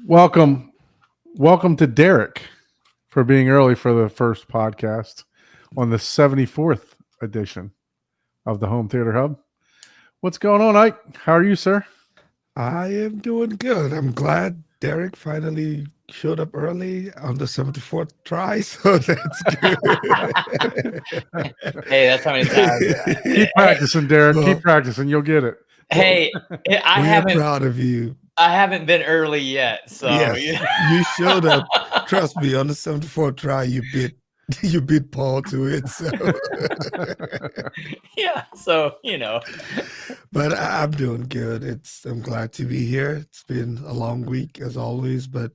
Welcome, welcome to Derek for being early for the first podcast on the 74th edition of the Home Theater Hub. What's going on, Ike? How are you, sir? I am doing good. I'm glad Derek finally showed up early on the 74th try, so that's good. Hey, that's how many times. Keep practicing, Derek. Keep Well, practicing. You'll get it. Hey, I we are haven't. proud of you. I haven't been early yet, so Yes, you showed up. Trust me, on the 74th try, you beat Paul to it. So, yeah. So but I'm doing good. I'm glad to be here. It's been a long week as always, but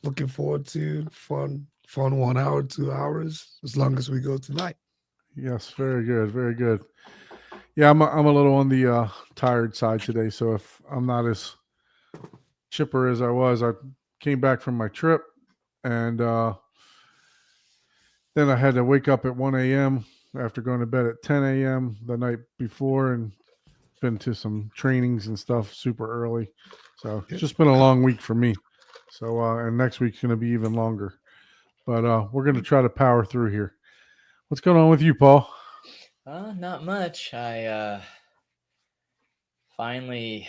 looking forward to fun 1 hour, 2 hours, as long as we go tonight. Yes, very good, very good. Yeah, I'm a little on the tired side today, so if I'm not as chipper as I was, I came back from my trip, and then I had to wake up at 1 a.m. after going to bed at 10 a.m. the night before, and been to some trainings and stuff super early. So it's just been a long week for me. So and next week's going to be even longer. But we're going to try to power through here. What's going on with you, Paul? not much. I finally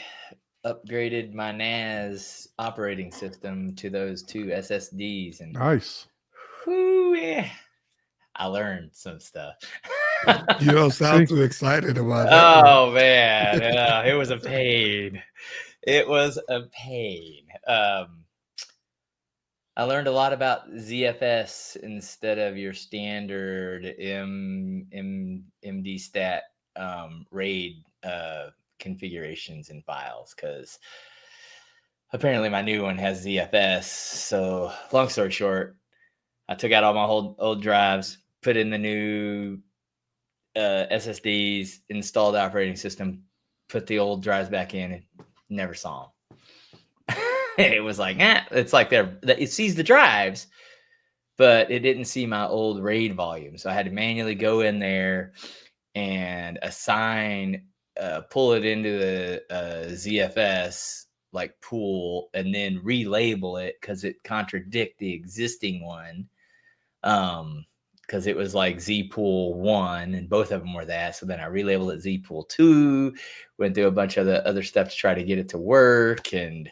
upgraded my NAS operating system to those two SSDs, and Nice. whew, yeah, I learned some stuff. You don't sound See? too excited about that. Oh man, it was a pain. It was a pain. I learned a lot about ZFS instead of your standard MD stat RAID configurations and files, because apparently my new one has ZFS. So long story short, I took out all my old drives, put in the new SSDs, installed the operating system, put the old drives back in, and never saw them. It was like, it's like it sees the drives, but it didn't see my old RAID volume. So I had to manually go in there and pull it into the ZFS like pool, and then relabel it because it contradict the existing one. Because it was like Z-Pool 1, and both of them were that. So then I relabeled it Z-Pool 2, went through a bunch of the other stuff to try to get it to work, and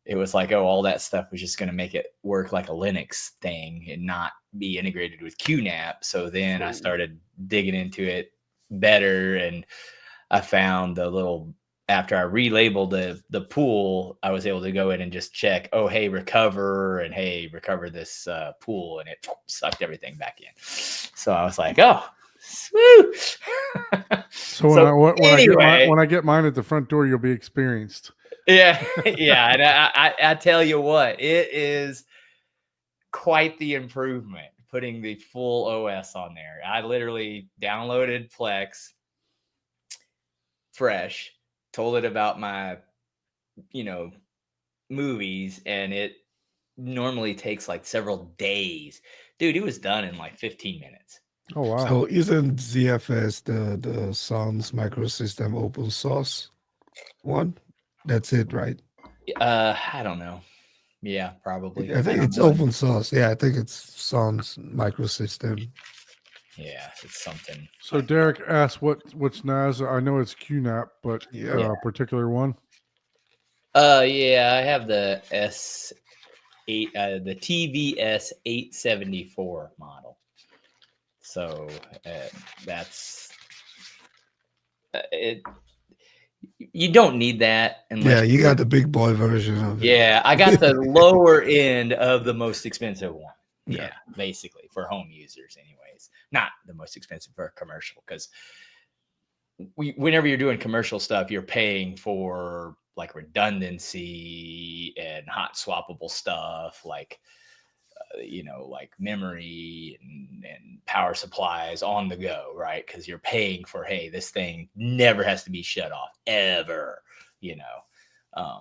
it was like, all that stuff was just going to make it work like a Linux thing and not be integrated with QNAP. So then I started digging into it better, and I found after I relabeled the pool, I was able to go in and just check, hey, recover this pool, and it sucked everything back in. So I was like, swoo. So when I get mine at the front door, you'll be experienced. Yeah. And I tell you what, it is quite the improvement putting the full OS on there. I literally downloaded Plex fresh, told it about my, movies, and it normally takes like several days. Dude, it was done in like 15 minutes. Oh, wow. So isn't ZFS the Sans microsystem open source one? That's it, right? I don't know. Yeah, probably. I think it's open source. Yeah, I think it's Sans microsystem. Yeah, it's something. So Derek asked what's NAS. I know it's QNAP, but Yeah. a particular one. Yeah, I have the S8, the TVS 874 model. So that's it. You don't need that unless you got the big boy version of it. Yeah, I got the lower end of the most expensive one. Yeah, basically for home users, anyways. Not the most expensive for commercial, because whenever you're doing commercial stuff, you're paying for like redundancy and hot swappable stuff, like like memory and power supplies on the go, right? Because you're paying for, hey, this thing never has to be shut off ever. I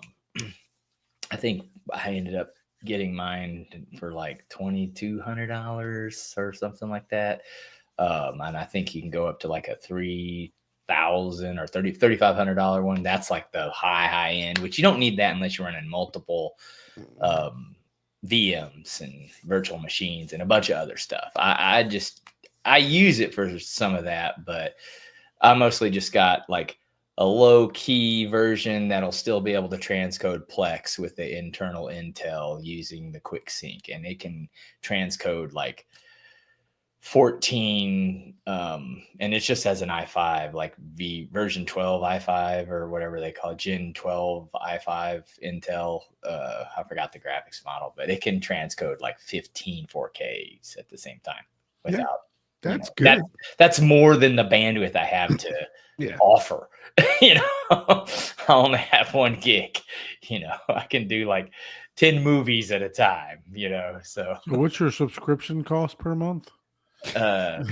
think I ended up getting mine for like $2,200 or something like that. And I think you can go up to like a $30,000 or $3,500 one. That's like the high end, which you don't need that unless you're running multiple VMs and virtual machines and a bunch of other stuff. I use it for some of that, but I mostly just got like a low key version that'll still be able to transcode Plex with the internal Intel using the quick sync, and it can transcode like 14 and it just has an i5 like version 12 i5 or whatever they call it, Gen 12 i5 Intel. I forgot the graphics model, but it can transcode like 15 4Ks at the same time without That's good. that's more than the bandwidth I have to offer. I only have 1 gig. I can do like 10 movies at a time. So what's your subscription cost per month? Yeah.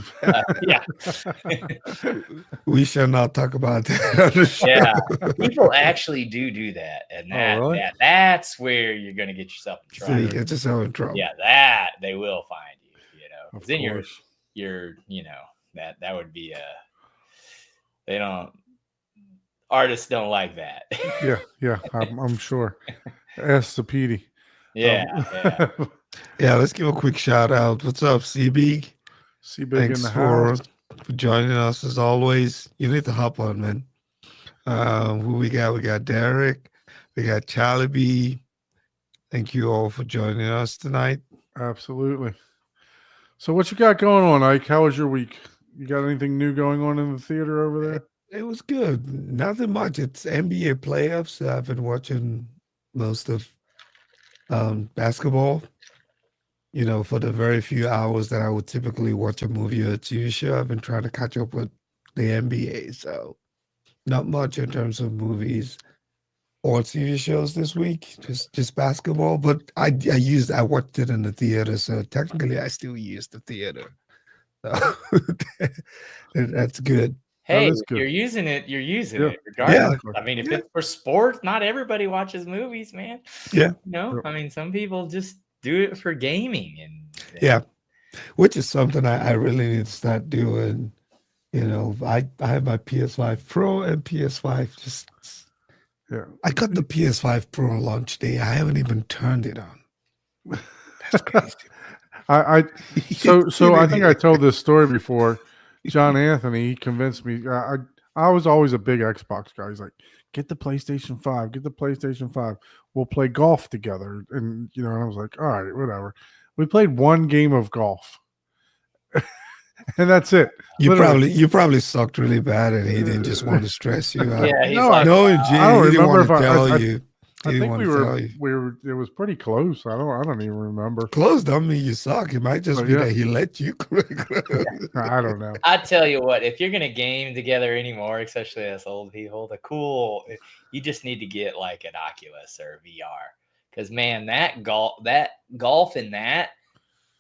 We shall not talk about that on the show. Yeah, people actually do that, and really? that's where you're going to get yourself in So trouble. you get yourself in trouble. Yeah, that they will find you. Of Then course. you're that would be artists don't like that. Yeah, I'm sure. Ask the PD. Yeah. Yeah, let's give a quick shout out. What's up, CB? See big in Thanks the for house. joining us as always. You need to hop on, man. Who we got? We got Derek. We got Charlie B. Thank you all for joining us tonight. Absolutely. So what you got going on, Ike? How was your week? You got anything new going on in the theater over there? It was good. Nothing much. It's NBA playoffs. I've been watching most of basketball. For the very few hours that I would typically watch a movie or a TV show, I've been trying to catch up with the NBA. So not much in terms of movies or TV shows this week, just basketball. But I watched it in the theater, so technically I still use the theater. So that's good. Hey, is good. you're using it. You're using Yeah. it regardless. Yeah. I mean, if Yeah. it's for sport, not everybody watches movies, man. Yeah. I mean, some people just do it for gaming and Yeah, which is something I really need to start doing. I have my PS5 Pro and PS5 just. Yeah. I got the PS5 Pro on launch day. I haven't even turned it on. That's crazy. So I think I told this story before. John Anthony, he convinced me. I was always a big Xbox guy. He's like, get the PlayStation 5, get the PlayStation 5. We'll play golf together. And and I was like, all right, whatever. We played one game of golf. And that's it. You Literally. probably sucked really bad, and he didn't just want to stress you out. yeah, he's No, like, No, I don't he didn't remember want if to I- tell you. I He didn't think want we to tell you. were it was pretty close. I don't even remember. Close don't mean you suck. It might just Oh, be yeah. that he let you. I don't know. I tell you what, if you're gonna game together anymore, especially as old people, you just need to get like an Oculus or VR. Because man, that golf in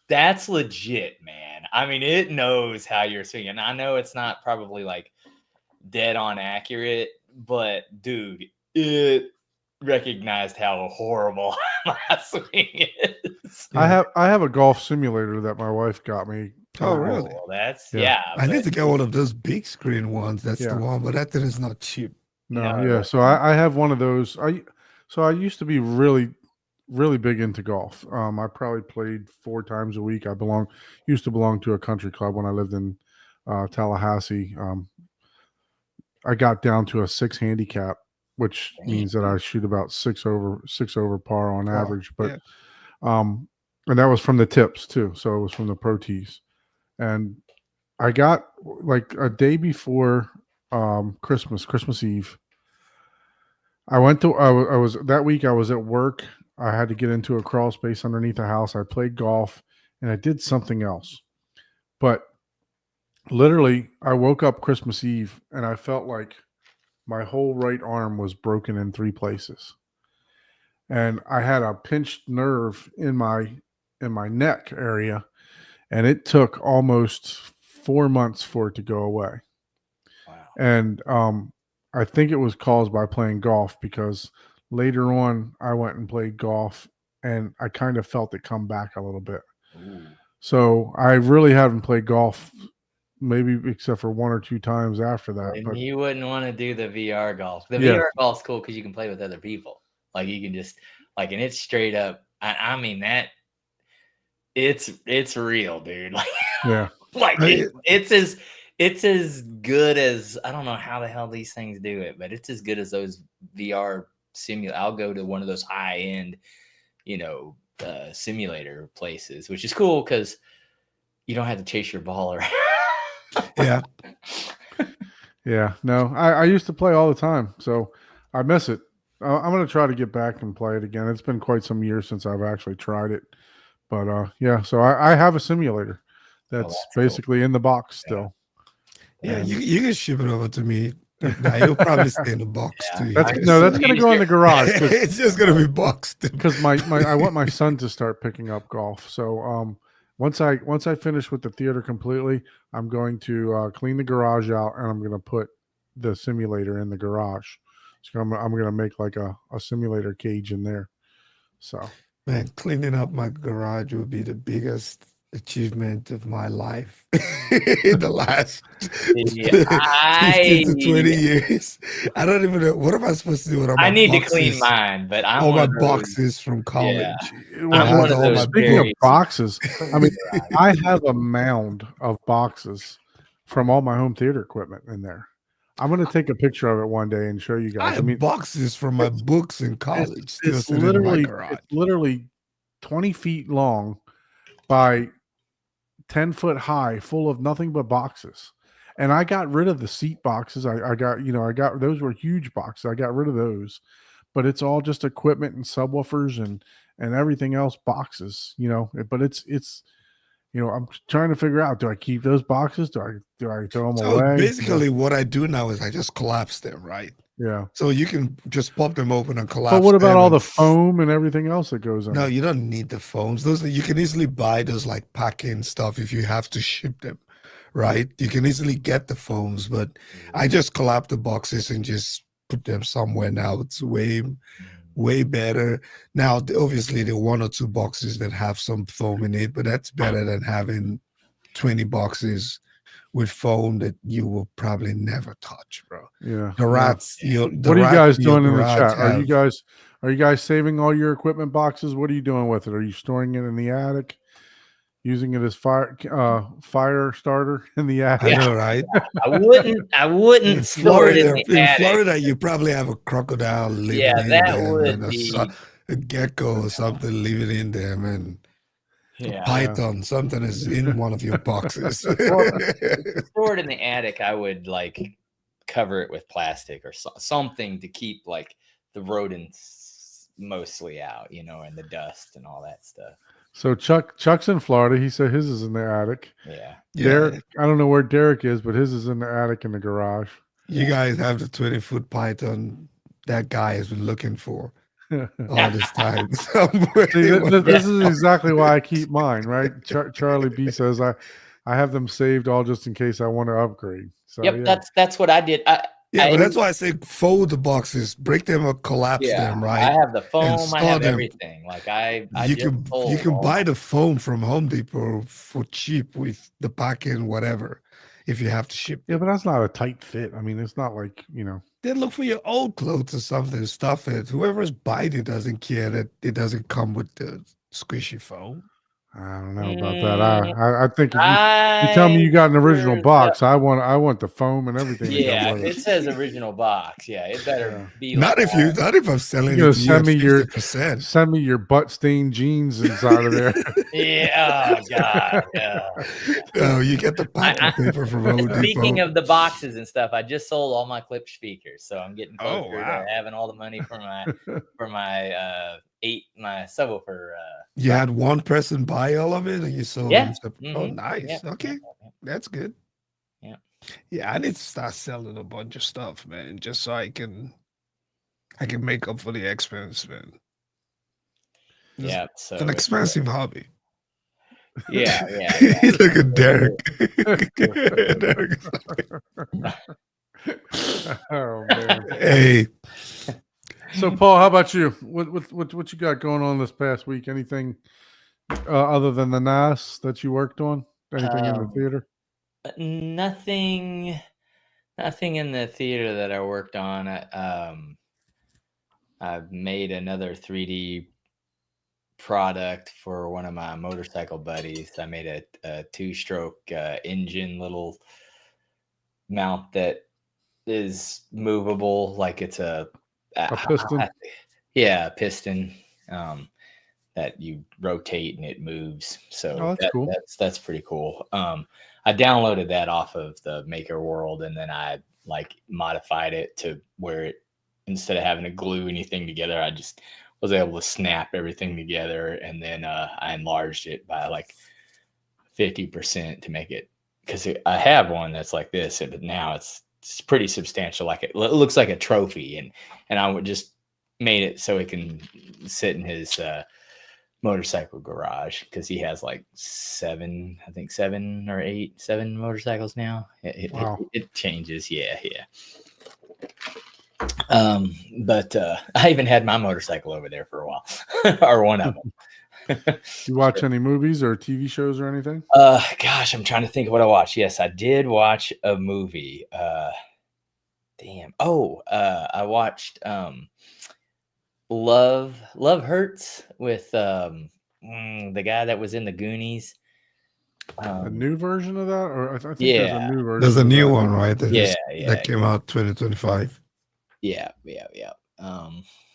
that's legit, man. I mean, it knows how you're swinging. I know it's not probably like dead on accurate, but dude, it recognized how horrible my swing is. I have a golf simulator that my wife got me. Oh, really? Well, that's Yeah. I need but- to get one of those big screen ones. That's Yeah. the one, but that thing is not cheap. No, No, yeah. So I have one of those. I used to be really, really big into golf. I probably played 4 times a week. Used to belong to a country club when I lived in Tallahassee. I got down to a 6 handicap, which means that I shoot about 6 over par on Wow, average. But yeah. and that was from the tips too. So it was from the pro tees. And I got like a day before Christmas Eve. I went to I was that week I was at work. I had to get into a crawl space underneath the house. I played golf and I did something else. But literally I woke up Christmas Eve and I felt like my whole right arm was broken in 3 places. And I had a pinched nerve in my neck area, and it took almost 4 months for it to go away. Wow. And I think it was caused by playing golf, because later on I went and played golf and I kind of felt it come back a little bit. Ooh. So I really haven't played golf maybe except for 1 or 2 times after that. And But you wouldn't want to do the VR golf. The Yeah. VR golf's cool because you can play with other people. Like you can just and it's straight up. I mean that it's real, dude. Like yeah, like it's as good as I don't know how the hell these things do it, but it's as good as those VR simulator. I'll go to one of those high end, simulator places, which is cool because you don't have to chase your ball around. Yeah. yeah. No, I used to play all the time, so I miss it. I'm gonna try to get back and play it again. It's been quite some years since I've actually tried it, but yeah. So I have a simulator that's that's cool. basically in the box still. Yeah, And you can ship it over to me. Now, it'll probably stay in the box Yeah. too. that's I- that's gonna go in the garage It's just gonna be boxed. because I want my son to start picking up golf. So once I finish with the theater completely, I'm going to clean the garage out and I'm going to put the simulator in the garage. So I'm going to make like a simulator cage in there. So Man, cleaning up my garage would be the biggest achievement of my life in the last 15 to 20 years. I don't even know. What am I supposed to do with all my I need to boxes? clean mine, but I'm All one my of those- boxes from college. Yeah. Well, I'm one of all my those speaking of very- boxes, I mean, I have a mound of boxes from all my home theater equipment in there. I'm going to take a picture of it one day and show you I guys. have boxes from my books in college still it's sitting in my literally garage. it's literally 20 feet long by 10 foot high, full of nothing but boxes. And I got rid of the seat boxes. I got those were huge boxes. I got rid of those, but it's all just equipment and subwoofers and everything else boxes, but it's I'm trying to figure out, do I keep those boxes? Do I throw them So away? basically, what I do now is I just collapse them, right? Yeah. So you can just pop them open and collapse. But what about them all and the foam and everything else that goes on? No, you don't need the foams. Those you can easily buy those like packing stuff if you have to ship them, right? You can easily get the foams, but I just collapse the boxes and just put them somewhere now. It's way better. Now, obviously, there are 1 or 2 boxes that have some foam in it, but that's better than having 20 boxes with foam that you will probably never touch, bro. Yeah. The rats. What are you guys doing in the chat? Have, Are you guys saving all your equipment boxes? What are you doing with it? Are you storing it in the attic? Using it as fire starter in the attic? I know, right? I wouldn't store it in the attic. Florida, you probably have a crocodile living Yeah, in that there, would man, be a gecko or something living in there, man. yeah. Python, something is in one of your boxes. Store it in the attic. I would like cover it with plastic or something to keep like the rodents mostly out, and the dust and all that stuff. So Chuck's in Florida. He said his is in the attic. Yeah. Derek, I don't know where Derek is, but his is in the attic in the garage. You guys have the 20-foot python that guy has been looking for all this time. Somewhere. See, this is exactly why I keep mine, right? Charlie B says I have them saved all just in case I want to upgrade. So Yep, yeah. that's what I did. But that's why I say fold the boxes, break them or collapse them, right? I have the foam. I store have them. everything. Like you can buy the foam from Home Depot for cheap with the packing, whatever. If you have to ship, Yeah, but that's not a tight fit. I mean, it's not like then look for your old clothes or something. Stuff it. Whoever's buying it doesn't care that it doesn't come with the squishy foam. I don't know about that. I think if you tell me you got an original box, I want the foam and everything. to come Yeah, with it says original box. Yeah, it better be. Not like if I'm selling You it to you send at me your 50%. send me your butt stained jeans inside of there. Yeah, oh God. Yeah. No, you get the packing paper from Home Speaking Depot. of the boxes and stuff, I just sold all my clip speakers, so I'm getting Oh, closer wow. to having all the money for my subwoofer. You had one person buy all of it, and you sold Yeah. them. Oh, Mhm. nice. Yeah, Okay, yeah. that's good. Yeah. Yeah, I need to start selling a bunch of stuff, man, just so I can make up for the expense, man. It's Yeah, so It's an expensive hobby. Yeah. Look at Derek. Derek. Oh man. Hey, So Paul, how about you? What you got going on this past week? Anything other than the NAS that you worked on? Anything in the theater? Nothing in the theater that I worked on. I've made another 3D product for one of my motorcycle buddies. I made a two-stroke engine little mount that is movable, like it's a piston? Yeah, a piston that you rotate and it moves. So Oh, that's cool. That's pretty cool. I downloaded that off of the Maker World, and then I like modified it to where it, instead of having to glue anything together, I just was able to snap everything together, and then I enlarged it by like 50% to make it, because I have one that's like this, but now it's pretty substantial. Like it looks like a trophy, and I would just made it so it can sit in his motorcycle garage, because he has like seven or eight motorcycles now. Wow. It changes. Yeah. But I even had my motorcycle over there for a while, or one of them. You watch any movies or TV shows or anything? Gosh, I'm trying to think of what I watched. Yes, I did watch a movie. Damn. Oh, I watched Love Hurts with the guy that was in the Goonies. A new version of that, or I think yeah, there's a new version. There's a of new that. one, right? Yeah. That came out 2025. Yeah.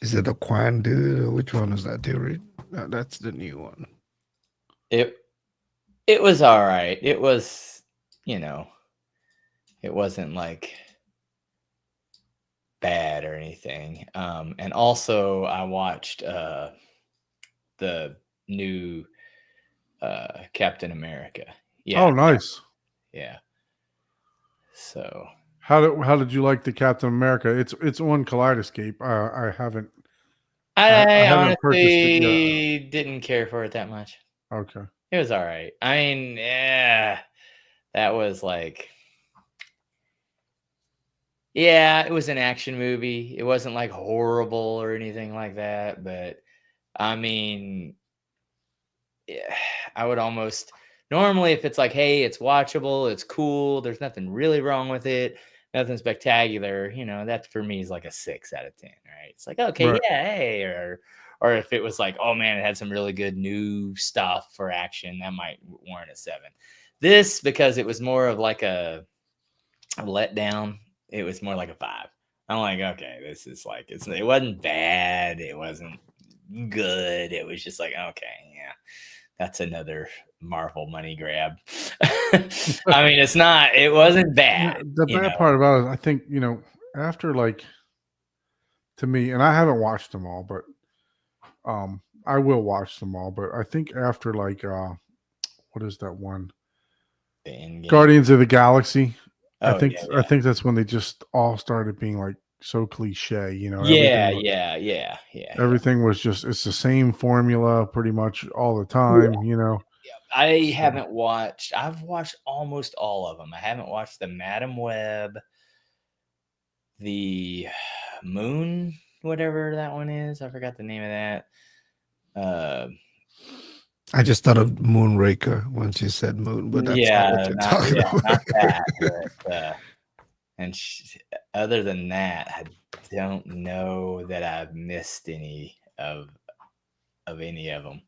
Is it the Quan dude, or which one is that, dude? No, that's the new one. It was all right. It was, it wasn't like bad or anything. And also I watched the new Captain America. Yeah. Oh, nice. Yeah. So how did you like the Captain America? It's on Kaleidoscape. I haven't. I haven't purchased it honestly didn't care for it that much. Okay. It was all right. I mean, yeah, that was like, yeah, it was an action movie. It wasn't like horrible or anything like that, but I mean, yeah, I would almost normally, if it's like, hey, it's watchable, it's cool, there's nothing really wrong with it, nothing spectacular, that for me is like a 6 out of 10, right? It's like, okay, Right. yeah, hey, or if it was like, oh man, it had some really good new stuff for action, that might warrant a 7. This, because it was more of like a letdown, it was more like a 5. I'm like, okay, this is like, it wasn't bad, it wasn't good, it was just like, okay, yeah, that's another Marvel money grab. I mean, it wasn't bad. The bad part about it, I think, after like, to me, and I haven't watched them all, but I will watch them all, but I think after like what is that one? The Endgame. Guardians of the Galaxy. Oh, I think yeah. I think that's when they just all started being like so cliche, Yeah. Everything was just, it's the same formula pretty much all the time, I haven't watched, I've watched almost all of them. I haven't watched the Madam Web, the Moon, whatever that one is. I forgot the name of that. I just thought of Moonraker once you said Moon, but that's not what you're talking about. Not that. But, and other than that, I don't know that I've missed any of any of them.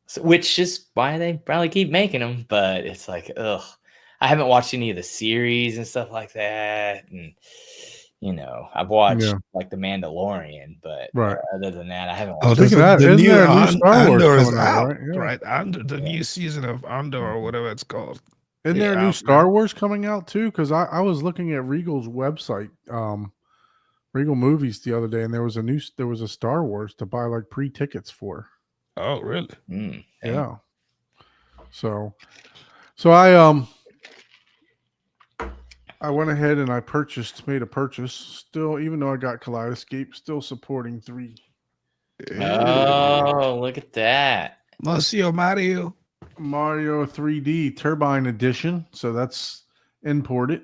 So, which is why they probably keep making them. But it's like, ugh, I haven't watched any of the series and stuff like that. And I've watched like The Mandalorian, but right. Other than that, I haven't Oh, watched. Speaking of that, the isn't new there a new Star Wars Andor is coming out, out, right? Andor, the new season of Andor, or whatever it's called. Isn't there a new Star Wars coming out too? Because I was looking at Regal's website, Regal Movies, the other day, and there was a Star Wars to buy like pre-tickets for. Oh, really? Yeah. So I went ahead and I made a purchase. Still, even though I got Kaleidoscape, still supporting 3. Oh, look at that. Monsieur Mario 3D Turbine Edition. So that's imported.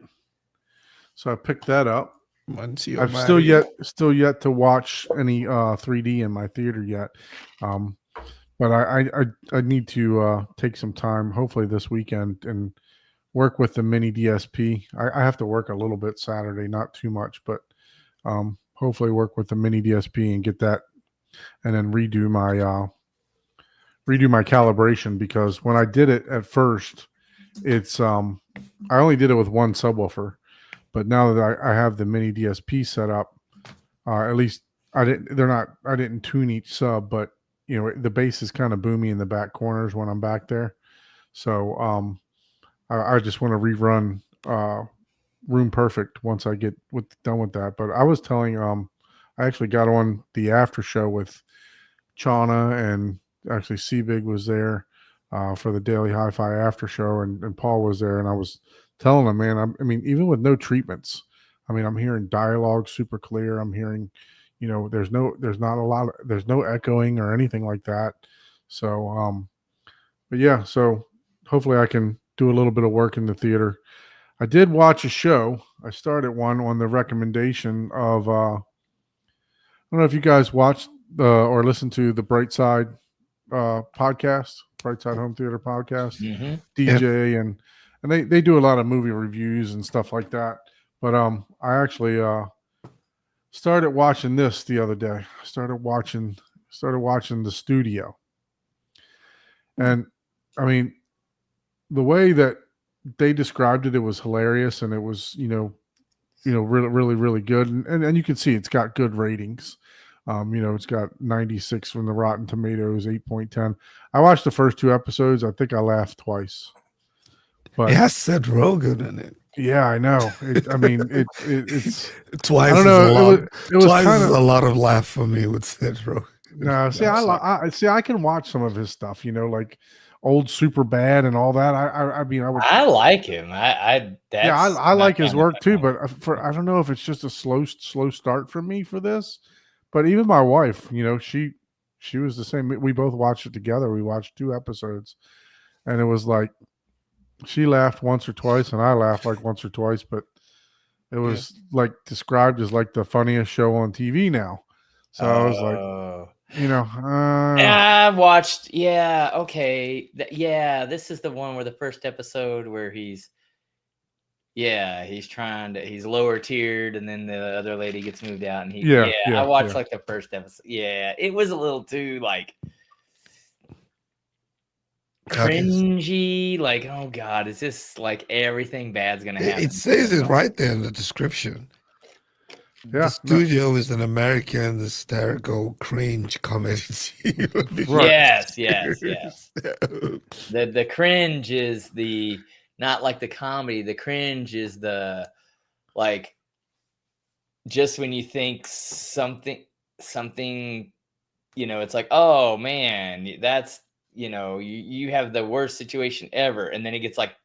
So I picked that up. Monsieur I've Mario. still yet to watch any 3D in my theater yet. But I need to take some time, hopefully this weekend, and work with the mini DSP. I have to work a little bit Saturday, not too much, but hopefully work with the mini DSP and get that, and then redo my calibration, because when I did it at first, it's I only did it with one subwoofer, but now that I have the mini DSP set up, at least I didn't tune each sub, but the bass is kind of boomy in the back corners when I'm back there. So I just want to rerun Room Perfect once I get done with that. But I was telling I actually got on the after show with Chana, and actually C-Big was there for the Daily Hi-Fi after show, and Paul was there, and I was telling him, man, I mean, even with no treatments, I mean, I'm hearing dialogue super clear. I'm hearing, there's no echoing or anything like that. So, but yeah, so hopefully I can do a little bit of work in the theater. I did watch a show. I started one on the recommendation of, I don't know if you guys watched or listened to the Brightside podcast, Brightside Home Theater podcast. Mm-hmm. DJ and they do a lot of movie reviews and stuff like that. But I actually started watching this the other day. Started watching The Studio. And I mean, the way that they described it, it was hilarious, and it was, really, really, really good. And you can see it's got good ratings. It's got 96 from the Rotten Tomatoes, 8.10. I watched the first 2 episodes. I think I laughed twice. But It has Seth Rogen in it. yeah, I know. It's Twice. I don't know. Is a lot. It was Twice kind is of a lot of laugh for me with Seth Rogen. no. See, I can watch some of his stuff. Like old Super Bad and all that. I mean, I would. I like him. I like his work too. But I don't know if it's just a slow start for me for this. But even my wife, she was the same. We both watched it together. We watched 2 episodes, and it was like she laughed once or twice, and I laughed like once or twice. But it was like described as like the funniest show on TV now. So I was like, I watched. Yeah, okay. This is the one where the first episode where he's lower tiered, and then the other lady gets moved out, and I watched like the first episode. Yeah, it was a little too like cringy, like, oh god, is this like everything bad's gonna happen? It says it right there in the description. Yeah, The Studio is an American hysterical cringe comedy. Right. Yes. The cringe is the not like the comedy. The cringe is the like just when you think something, it's like, oh man, that's you have the worst situation ever, and then it gets like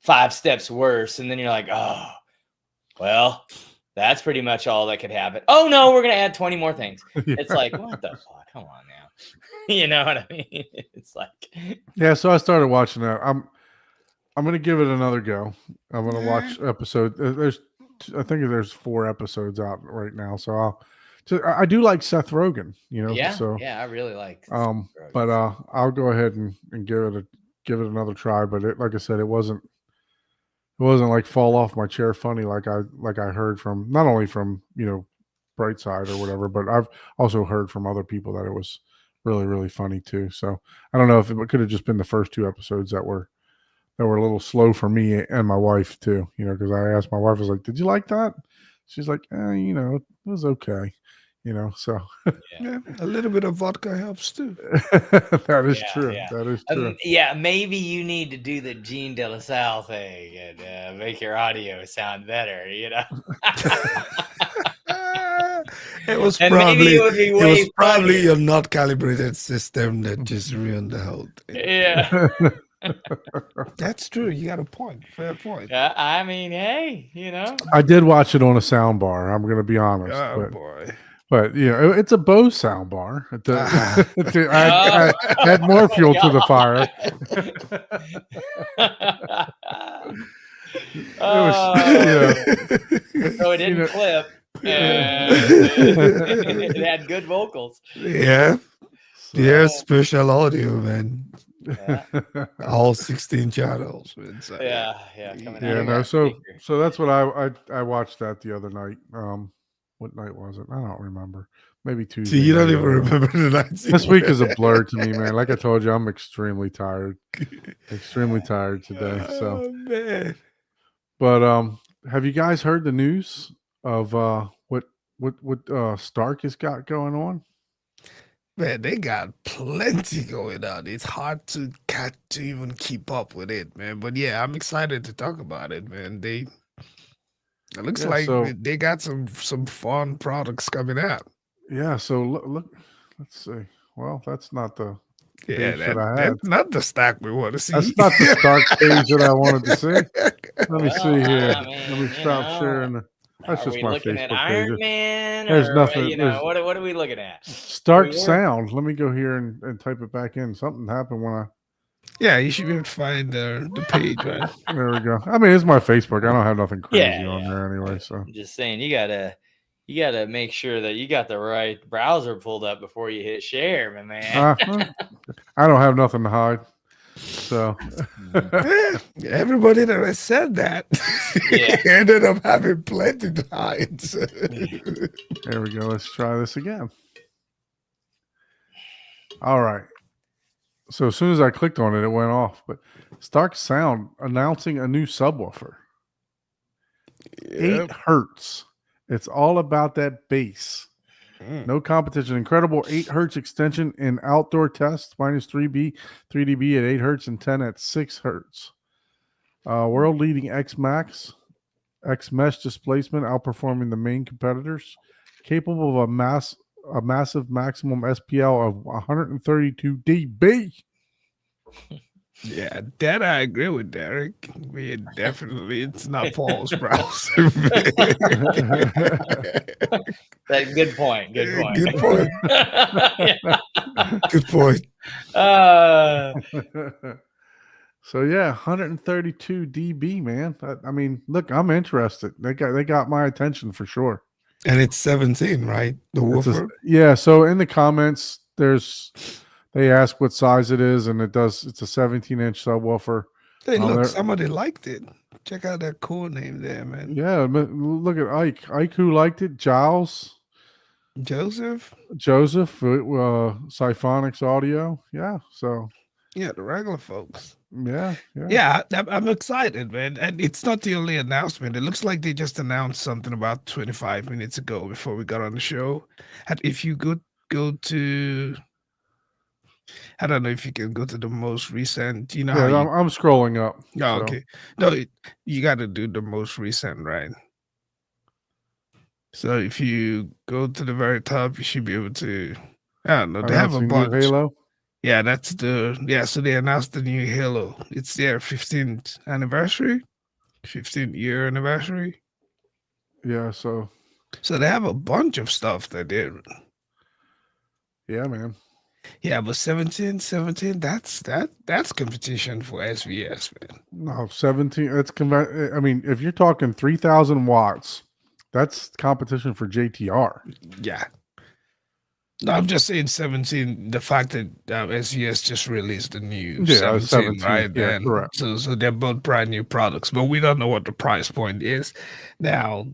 5 steps worse, and then you're like, oh, well, that's pretty much all that could happen. Oh no, we're gonna add 20 more things. Yeah. It's like, what the fuck? Come on now. You know what I mean? It's like, yeah. So I started watching that. I'm gonna give it another go. I'm gonna watch episode. I think there's 4 episodes out right now. So I do like Seth Rogen. So I really like. but I'll go ahead and give it another try. But like I said, it wasn't like fall off my chair funny like I heard from, not only from Brightside or whatever, but I've also heard from other people that it was really, really funny too. So I don't know if it could have just been the first 2 episodes that were a little slow for me and my wife too, because I asked my wife, I was like, did you like that? She's like, it was okay, so Yeah, a little bit of vodka helps too. that is true. Yeah. That is true. Maybe you need to do the Gene De La Salle thing and make your audio sound better, It was And probably maybe it would be way funnier. your not calibrated system that just ruined the whole thing. Yeah. That's true. You got a point. Fair point. Yeah, I mean, hey, I did watch it on a sound bar, I'm gonna be honest. Oh boy. But it's a Bose sound bar. I had more fuel to the fire. So it didn't clip. It had good vocals. Yeah. Yeah, special audio, man. Yeah. All 16 channels. Man. So, Yeah, coming out Yeah, of no. that So speaker. so that's what I watched that the other night. What night was it? I don't remember. Maybe See, Tuesday. you don't night even or whatever. remember the nights. This week is a blur to me, man. Like I told you, I'm extremely tired. Extremely tired today. So, Oh, man. but have you guys heard the news of what Stark has got going on? Man, they got plenty going on. It's hard to even keep up with it, man. But yeah, I'm excited to talk about it, man. It looks Yeah, like so they got some fun products coming out. yeah, so look, let's see. Well, that's not the Yeah, page that I had. that's not the stack we want to see. That's not the Stark page that I wanted to see. Let me see Well, here. I Let me mean, stop sharing. That's are just we my looking at Facebook page. Iron Man, There's or nothing. There's what are we looking at? Stark We were- Sound. Let me go here and type it back in. Something happened when I. Yeah, you should be able to find the page, right? There we go. I mean, it's my Facebook. I don't have nothing crazy Yeah, on yeah. there anyway. So I'm just saying, you gotta make sure that you got the right browser pulled up before you hit share, my man. I don't have nothing to hide. So Eh, everybody that has said that Yeah. ended up having plenty to hide. there we go. Let's try this again. All right. So as soon as I clicked on it, it went off. But Stark Sound announcing a new subwoofer. 8 hertz. It's all about that bass. No competition. Incredible 8 hertz extension in outdoor tests, minus 3 dB at 8 hertz and 10 at 6 hertz. World leading X Max, X mesh displacement, outperforming the main competitors. Capable of a massive maximum SPL of 132 dB. Yeah, that I agree with Derek. Definitely, it's not Paul's browser. That good point. Good point. Good point. Yeah. Good point. So yeah, 132 dB, man. I mean, look, I'm interested. They got my attention for sure. And it's 17, right? The woofer. Yeah. So in the comments, they ask what size it is, and it's a 17-inch subwoofer. Hey, look, somebody liked it. Check out that cool name there, man. Yeah, look at Ike. Ike, who liked it? Giles, Joseph, Siphonics Audio. Yeah. So yeah, the regular folks. yeah. I'm excited, man. And it's not the only announcement. It looks like they just announced something about 25 minutes ago before we got on the show. And if you go to, I don't know if you can go to the most recent. You know how I'm scrolling up. Oh, so. okay. No, you got to do the most recent, right? So if you go to the very top, you should be able to. I don't know. They have a bunch. Halo. Yeah, so they announced the new Halo. It's their 15th anniversary, 15th-year anniversary. Yeah, so they have a bunch of stuff that did. Yeah, man. Yeah, but 17, that's competition for SVS, man. No, 17. I mean, if you're talking 3,000 watts, that's competition for JTR. Yeah. No, I'm just saying 17. The fact that SVS just released the new 17, right? Yeah, and correct. So they're both brand new products, but we don't know what the price point is now.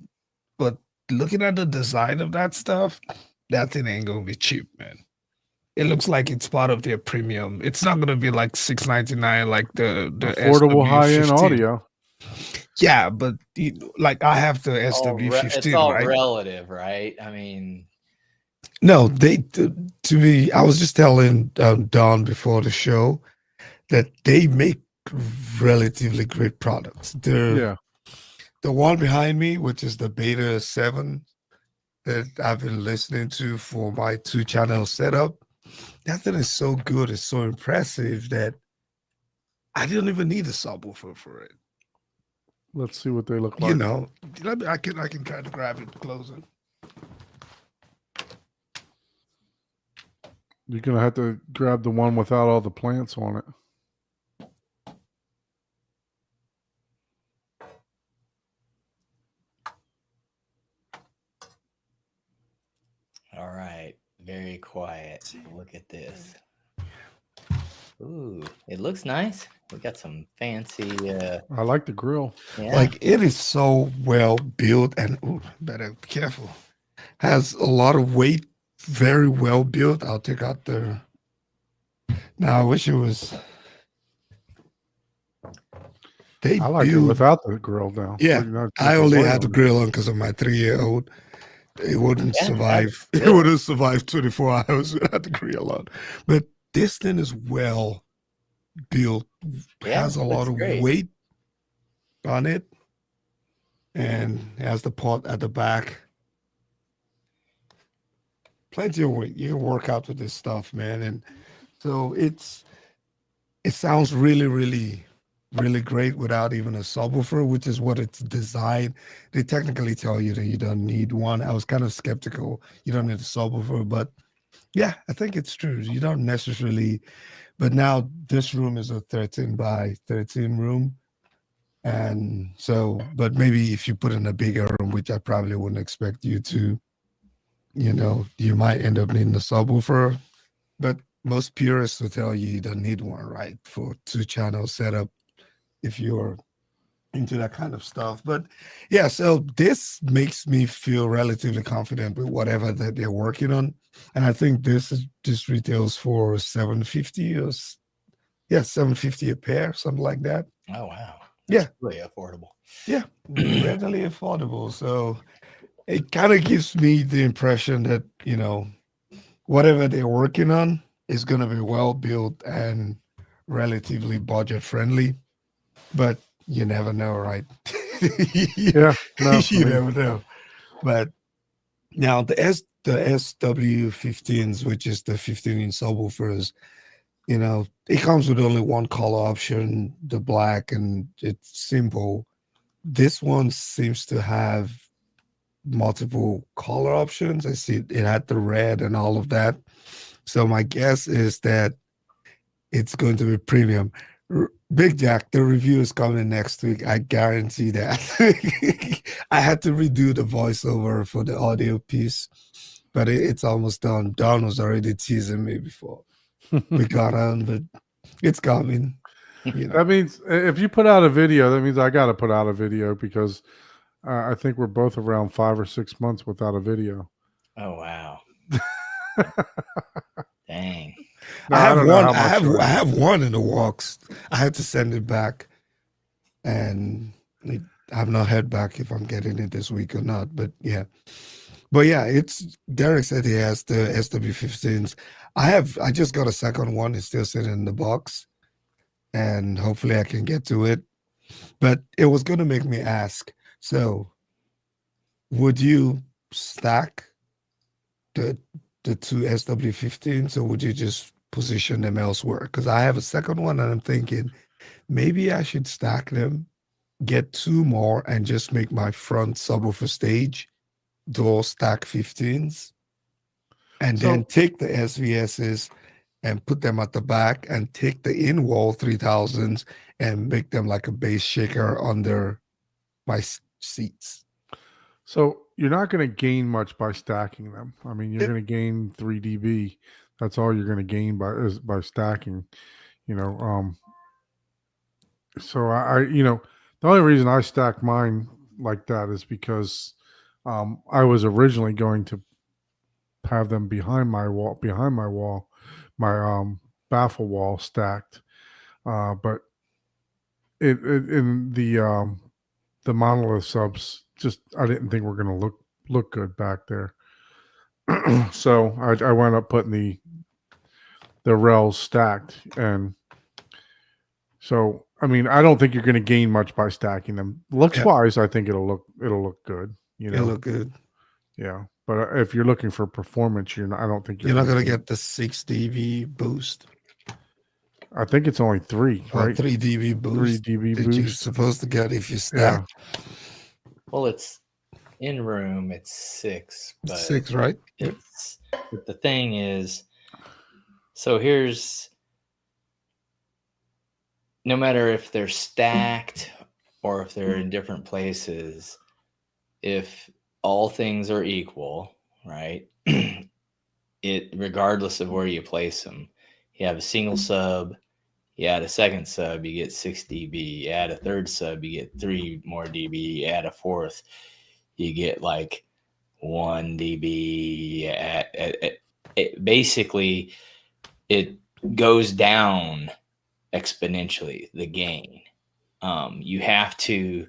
But looking at the design of that stuff, that thing ain't gonna be cheap, man. It looks like it's part of their premium. It's not gonna be like $699 like the affordable high-end SW15. audio. Yeah, but like I have the SW15. It's all right? relative, right? I mean, no, to me, I was just telling Don before the show that they make relatively great products. The one behind me, which is the Beta 7 that I've been listening to for my 2-channel setup, that thing is so good, it's so impressive that I didn't even need a subwoofer for it. Let's see what they look like. You know, I can try to grab it closer. You're gonna have to grab the one without all the plants on it. all right, very quiet. Look at this. Ooh, it looks nice. We got some fancy. I like the grill. Yeah. Like it is so well built, and ooh, better be careful. Has a lot of weight, very well built. I'll take out the. Now I wish it was. They I like it build. without the grill now. Yeah, You know, I put only oil had the on it. grill on because of my 3-year-old. It wouldn't Yeah, survive. that's It good. wouldn't survive 24 hours without the grill on. But this thing is well built. Yeah, Has a looks lot of great. weight on it, and has the pot at the back. Plenty of weight. You can work out with this stuff, man. And so it sounds really, really, really great without even a subwoofer, which is what it's designed. They technically tell you that you don't need one. I was kind of skeptical. You don't need a subwoofer, but yeah, I think it's true. You don't necessarily. But now this room is a 13 by 13 room. And so, but maybe if you put in a bigger room, which I probably wouldn't expect you to, you might end up needing a subwoofer. But most purists will tell you don't need one, right? For 2-channel setup if you're into that kind of stuff. But yeah, so this makes me feel relatively confident with whatever that they're working on. And I think this retails for $750 or $750 a pair, something like that. Oh wow. Yeah. That's really affordable. Yeah, readily affordable. So it kind of gives me the impression that, whatever they're working on is going to be well built and relatively budget friendly. But you never know, right? Yeah, no, You never know. But now the SW15s, which is the 15-inch subwoofers, it comes with only one color option, the black, and it's simple. This one seems to have multiple color options. I see it had the red and all of that. So my guess is that it's going to be premium. Big Jack, the review is coming next week. I guarantee that. I had to redo the voiceover for the audio piece, but it's almost done. Don was already teasing me before we got on, but it's coming. That means if you put out a video, that means I got to put out a video because I think we're both around 5 or 6 months without a video. Oh wow. Dang. No, I have don't know one. how I much have I have one in the works. I had to send it back, and I have not heard back if I'm getting it this week or not. But yeah, it's Derek said he has the SW15s. I just got a second one. It's still sitting in the box, and hopefully I can get to it. But it was going to make me ask. So, would you stack the two SW15s, or would you just position them elsewhere? Because I have a second one, and I'm thinking maybe I should stack them, get 2 more, and just make my front subwoofer stage dual stack 15s, and then take the SVSs and put them at the back, and take the in-wall 3000s and make them like a bass shaker under my seats. So you're not going to gain much by stacking them. I mean, you're going to gain 3 dB. That's all you're going to gain by stacking. So the only reason I stack mine like that is because I was originally going to have them behind my wall, my baffle wall stacked, but in the monolith subs, just I didn't think we're going to look good back there. So I wound up putting the rails stacked, and so I mean I don't think you're going to gain much by stacking them. Looks wise, I think it'll look good. It'll look good. Yeah, but if you're looking for performance, I don't think you're not going to get the 6 dB boost. I think it's only 3, right? 3 dB boost. 3 dB that boost. you're supposed to get if you stack. Well, it's in room. It's 6. But 6, right? But the thing is, so here's, no matter if they're stacked or if they're in different places, if all things are equal, right? Regardless of where you place them, you have a single sub, You add a second sub, you get 6 dB. You add a third sub, you get 3 more dB. You add a fourth, you get like 1 dB. Basically, it goes down exponentially, the gain. You have to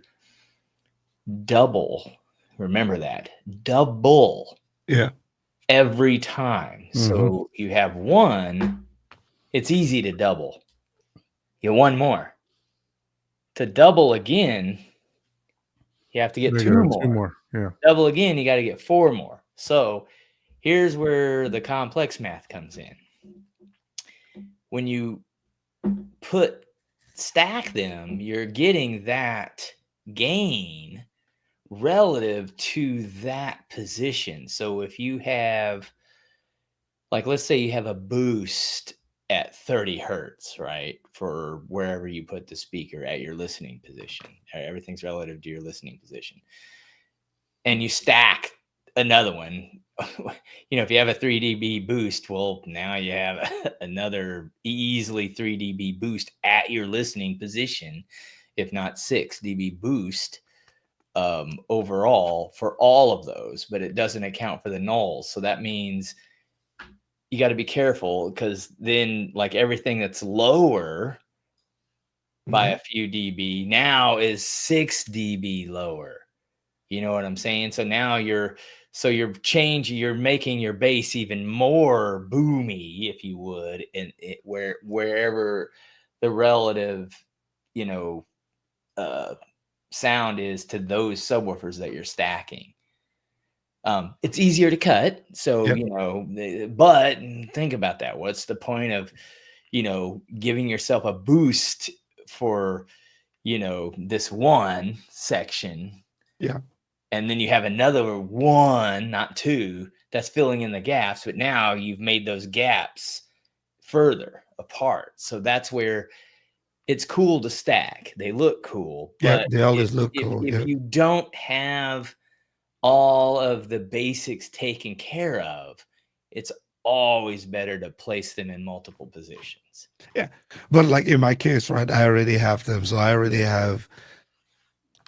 double. Remember that. Double Yeah. every time. So you have 1, it's easy to double. You 1 more. To double again, you have to get They 2 got more. 2 more. Yeah. Double again, you got to get 4 more. So here's where the complex math comes in. When you stack them, you're getting that gain relative to that position. So if you have, like, let's say you have a boost at 30 hertz, right? For wherever you put the speaker at your listening position. Everything's relative to your listening position. And you stack another one. If you have a 3 dB boost, well, now you have another easily 3 dB boost at your listening position, if not 6 dB boost overall for all of those, but it doesn't account for the nulls. So that means you got to be careful, because then, like, everything that's lower by a few dB now is 6 dB lower. You know what I'm saying? So now you're making your bass even more boomy, if you would, and wherever the relative, sound is to those subwoofers that you're stacking. It's easier to cut. So, but think about that. What's the point of, giving yourself a boost for, this one section? Yeah. And then you have another 1, not 2, that's filling in the gaps. But now you've made those gaps further apart. So that's where it's cool to stack. They look cool. Yeah, But they always look cool. If you don't have all of the basics taken care of, it's always better to place them in multiple positions. Yeah. But like in my case, right, I already have them. So I already have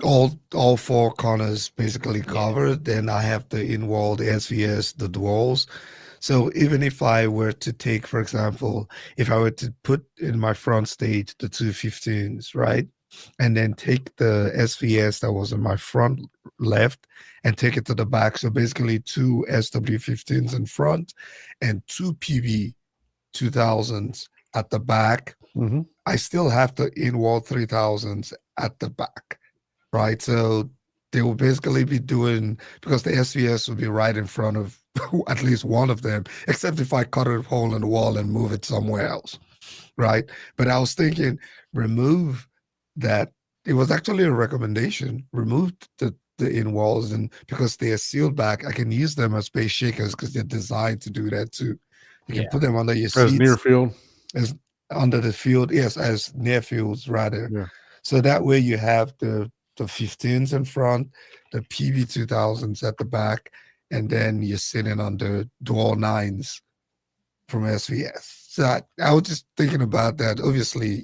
all 4 corners basically covered. Then I have the in-wall, the SVS, the duals. So even if I were to take, for example, if I were to put in my front stage the 215s, right, and then take the SVS that was in my front left and take it to the back. So basically 2 SW15s in front and 2 PB 2000s at the back. I still have the in-wall 3000s at the back, right? So they will basically be doing, because the SVS will be right in front of at least one of them, except if I cut a hole in the wall and move it somewhere else, right? But I was thinking, remove that. It was actually a recommendation. Remove the in walls, and because they are sealed back, I can use them as bass shakers because they're designed to do that too. You can put them under your seats. As near field? As under the field, yes, as near fields rather. Yeah. So that way you have the 15s in front, the PB 2000s at the back, and then you're sitting on the dual 9s from SVS. So I was just thinking about that. Obviously,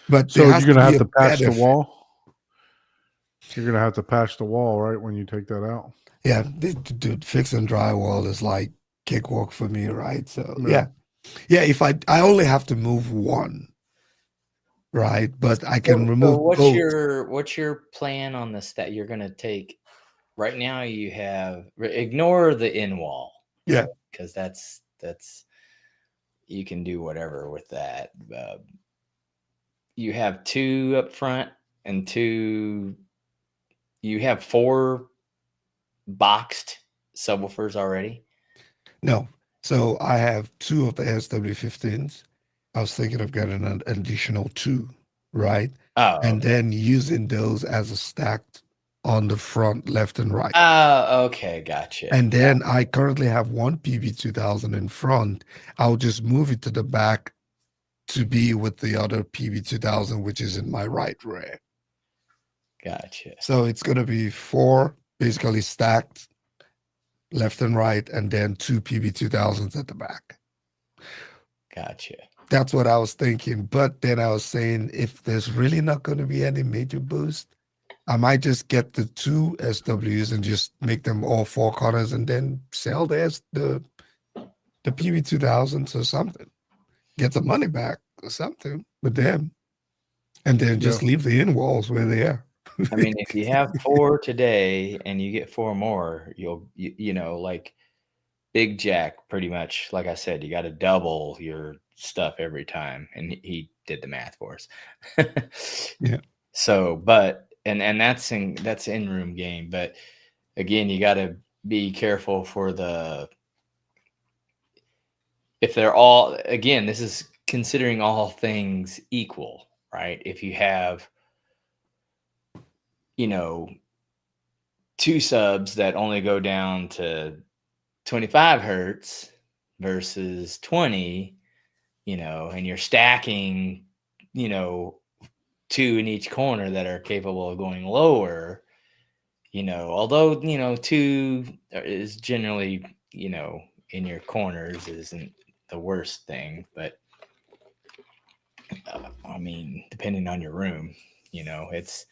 but So you're going to have to patch the better wall? You're going to have to patch the wall, right, when you take that out? Yeah, dude, fixing drywall is like cakewalk for me, right? So yeah. If I only have to move one, right? But I can remove both. What's your plan on this that you're going to take? Right now you have, ignore the in wall. Yeah. Because that's you can do whatever with that. You have 2 up front and 2, you have 4 boxed subwoofers already? No. So I have 2 of the SW15s. I was thinking of getting an additional 2, right? Oh. And then using those as a stacked on the front, left and right. Okay, gotcha. And then I currently have 1 PB2000 in front. I'll just move it to the back to be with the other PB2000, which is in my right rear. Gotcha. So it's going to be 4 basically stacked left and right, and then 2 PB2000s at the back. Gotcha. That's what I was thinking. But then I was saying, if there's really not going to be any major boost, I might just get the 2 SWs and just make them all 4 corners and then sell the PB2000s or something. Get the money back or something with them. And then just leave the in walls where they are. I mean, if you have 4 today and you get 4 more, you know, like Big Jack, pretty much, like I said, you got to double your stuff every time. And he did the math for us. Yeah. So, but, and that's in room game. But again, you got to be careful for if they're all, again, this is considering all things equal, right? If you have, you know, 2 subs that only go down to 25 hertz versus 20, you know, and you're stacking, you know, 2 in each corner that are capable of going lower, you know, although, you know, 2 is generally, you know, in your corners isn't the worst thing, but I mean, depending on your room, you know, that's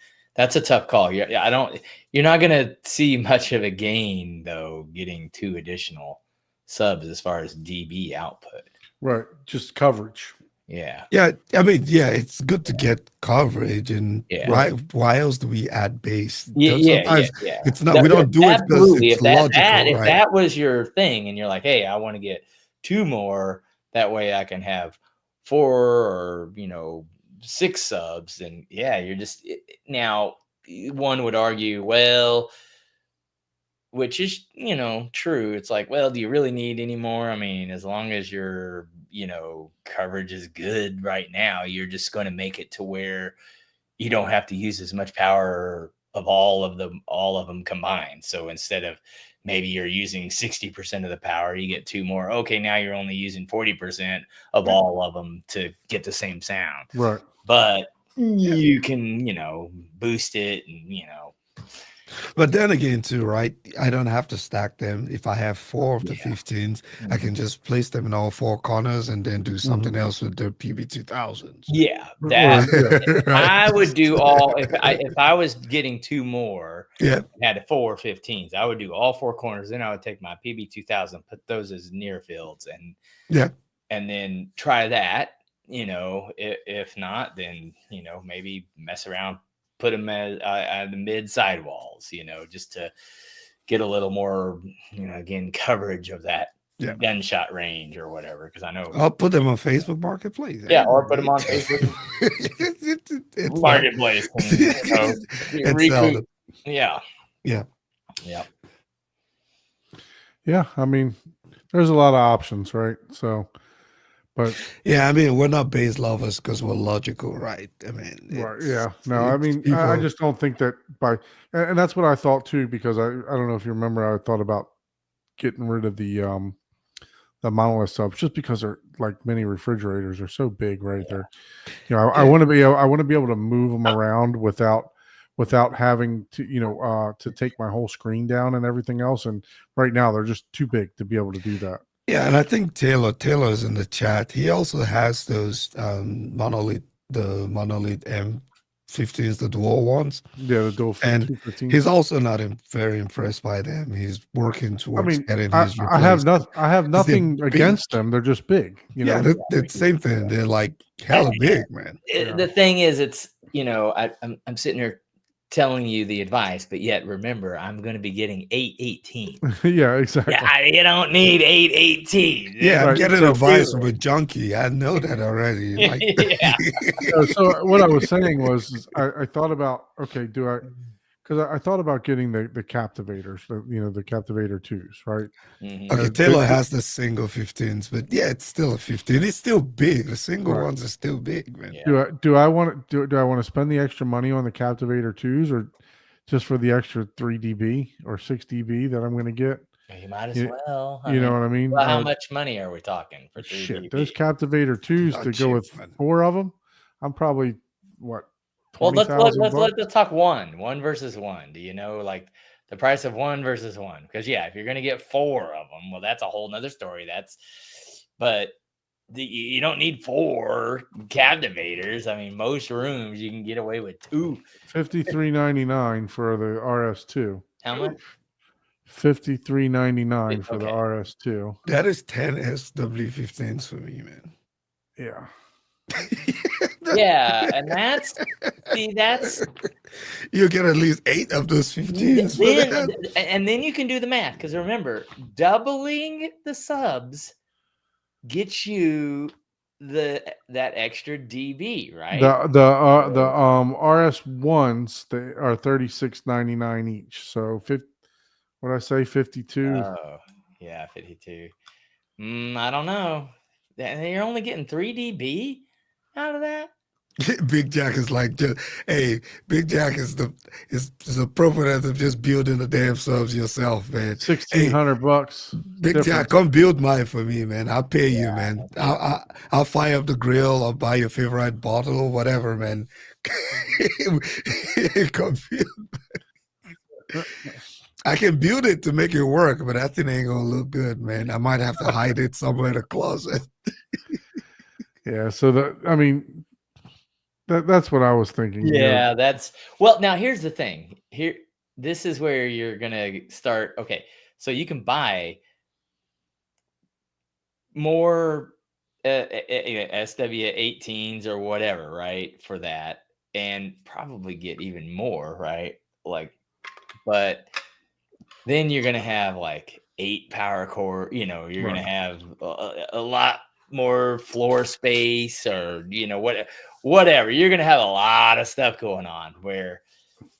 a tough call. You're not going to see much of a gain though, getting 2 additional subs as far as dB output. Right. Just coverage. Yeah. Yeah, I mean, yeah, it's good to get coverage, and why else do we add bass? Sometimes it's not. We don't do it because it's logical, if right? that was your thing, and you're like, hey, I want to get 2 more, that way I can have 4 or, you know, 6 subs, and yeah, you're just now. One would argue, well, which is, you know, true. It's like, well, do you really need any more? I mean, as long as your, you know, coverage is good right now, you're just going to make it to where you don't have to use as much power of all of them combined. So instead of maybe you're using 60% of the power, you get 2 more. Okay, now you're only using 40% of all of them to get the same sound. Right. But you can, you know, boost it and, you know. But then again, too, right? I don't have to stack them. If I have 4 of the 15s, I can just place them in all 4 corners and then do something else with the PB2000s. Yeah, Right. I would do all. If I was getting 2 more, and had 4 15s, I would do all 4 corners. Then I would take my PB2000, put those as near fields, and then try that. You know, if not, then, you know, maybe mess around, put them at the mid sidewalls, you know, just to get a little more, you know, again, coverage of that gunshot range or whatever. Because I know I'll put them on Facebook Marketplace. Yeah, or put them on Facebook it's Marketplace. And, you know, recoup. Yeah. Yeah, I mean, there's a lot of options, right? So, but yeah, I mean, we're not bass lovers because we're logical, right? I mean, right, yeah, no, I mean, I just don't think that and that's what I thought too, because I don't know if you remember, I thought about getting rid of the monolith subs just because they're like mini refrigerators. They're so big, right? They're, you know, I want to be able to move them around without having to, you know, to take my whole screen down and everything else. And right now they're just too big to be able to do that. Yeah, and I think Taylor's in the chat. He also has those monolith M15s, the dual ones. Yeah, the dual. And 215s. He's also not very impressed by them. He's working towards getting his replaced. I have nothing against them. They're just big. You know, the same thing. They're like hella big, man. The thing is, it's, you know, I'm sitting here telling you the advice, but yet remember, I'm going to be getting 818. Yeah, exactly. Yeah, you don't need 818. Yeah, I'm getting advice from a junkie. I know that already. Like, so what I was saying was, I thought about, okay, because I thought about getting the Captivators, you know, the Captivator 2s, right? Mm-hmm. Okay, Taylor has the single 15s, but yeah, it's still a 15. It's still big. The single ones are still big, man. Yeah. Do I want to spend the extra money on the Captivator 2s, or just for the extra 3 dB or 6 dB that I'm going to get? You might as well. You know what I mean? Well, how much money are we talking for 3 shit, dB? Those Captivator 2s to go with 4 of them, I'm probably what? Well, let's talk one versus one. Do you know, like, the price of one versus one? Because if you're going to get 4 of them, well, that's a whole nother story. But you don't need 4 captivators. I mean, most rooms you can get away with 2. $53.99 for the RS2. How much? $53.99 for the Okay. RS2. That is 10 SW15s for me, man. Yeah. Yeah, and that's You get at least 8 of those 15s for that. and then you can do the math, because remember, doubling the subs gets you that extra DB, right? The RS1s, they are $36.99 each. So what I say, 52. Oh, yeah, 52. I don't know. You're only getting 3 DB out of that. Big Jack is like, hey, Big Jack is the proponent of just building the damn subs yourself, man. $1,600. Big difference. Jack, come build mine for me, man. I'll pay you, man. I'll fire up the grill. I'll buy your favorite bottle, whatever, man. Come build. I can build it to make it work, but that thing ain't gonna look good, man. I might have to hide it somewhere in the closet. Yeah. So that's what I was thinking. Yeah, well, now here's the thing. This is where you're gonna start. Okay, so you can buy more SW18s or whatever, right? For that, and probably get even more, right? Like, but then you're gonna have like 8 power core. You're gonna have a lot more floor space, or whatever. You're gonna have a lot of stuff going on where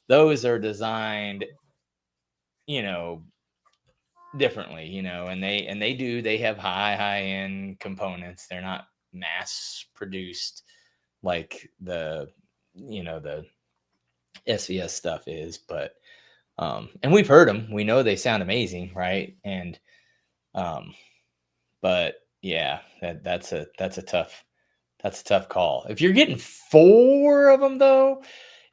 those are designed, differently, and they have high end components. They're not mass produced like the SVS stuff is, but and we've heard them. We know they sound amazing, right? And but yeah, that's a tough call. If you're getting 4 of them, though,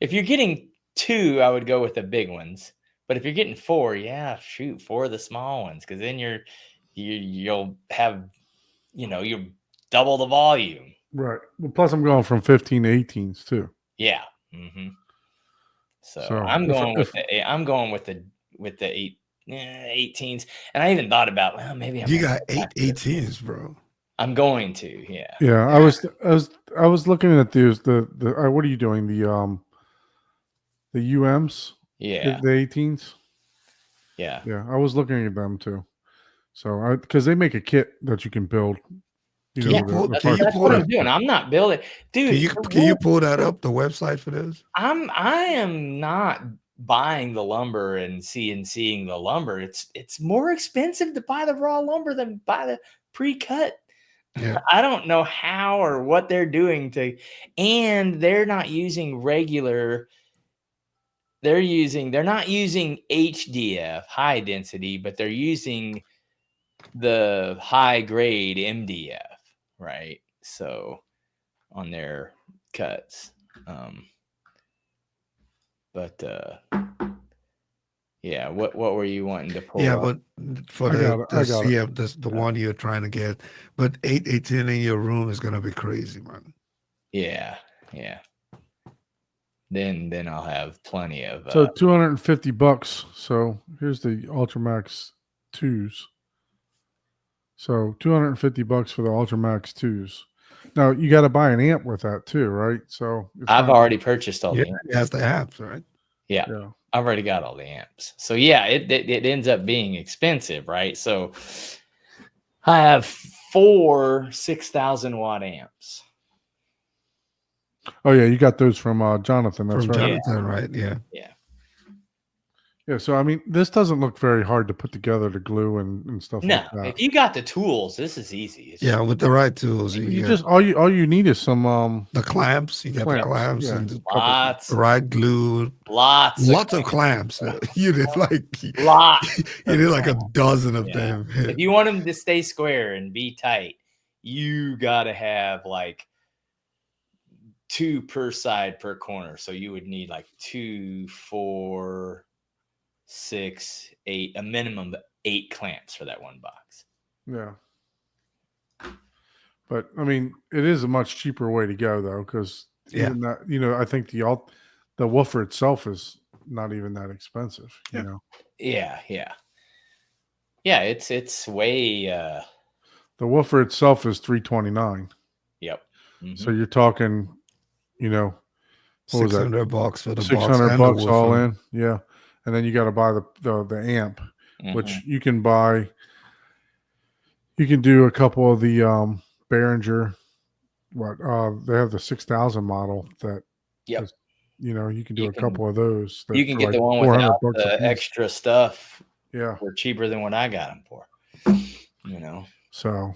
if you're getting 2, I would go with the big ones. But if you're getting 4, yeah, shoot, 4 of the small ones, because then you'll have you double the volume. Right. Well, plus I'm going from 15 to 18s too. Yeah. So I'm going with the 18s, and I even thought about, well, maybe you got 8 18s, bro. I'm going to, yeah. Yeah, I was looking at these. The what are you doing? The UMs. Yeah. The 18s. Yeah. Yeah, I was looking at them too. So because they make a kit that you can build. Can you that's what I'm doing. I'm not building, dude. Can you pull that up, the website for this? I am not buying the lumber and seeing the lumber. It's more expensive to buy the raw lumber than buy the pre-cut. Yeah. I don't know how or what they're doing and they're not using regular. They're not using HDF, high density, but they're using the high grade MDF, right? So on their cuts. But yeah, what were you wanting to pull? Yeah, up? but for the one you're trying to get, but 8 18 in your room is gonna be crazy, man. Yeah. Then I'll have plenty of. So $250. So here's the Ultramax 2s. So $250 for the Ultramax 2s. Now you got to buy an amp with that too, right? So I've already purchased all the amps. It has the amps, right? Yeah. I've already got all the amps. So yeah, it ends up being expensive, right? So I have 4 6,000 watt amps. Oh yeah, you got those from Jonathan. That's from right. Jonathan, right? Yeah. Yeah. So I mean, this doesn't look very hard to put together, to glue and stuff like that. If you got the tools, this is easy. Yeah, with the right tools, you just all you need is some the clamps. You got the clamps and the right glue. Lots of clamps. You did lots. You did like a dozen of them. If you want them to stay square and be tight, you got to have like 2 per side per corner. So you would need like 2, 4, 6, 8, a minimum of 8 clamps for that one box. Yeah. But I mean, it is a much cheaper way to go though, because Yeah. even that, I think the woofer itself is not even that expensive. Yeah. Yeah, yeah. It's way. The woofer itself is $329. Yep. So Mhm. you're talking, what was that? $600 for the box $600 and the all woofer. in. Yeah. And then you got to buy the amp, Mhm. which you can buy. You can do a couple of the Behringer. They have the 6000 model that Yep. is, you can do You a can- couple of those. You that can for get like the one $400 without a the piece. extra stuff Yeah. for cheaper than what I got them for. So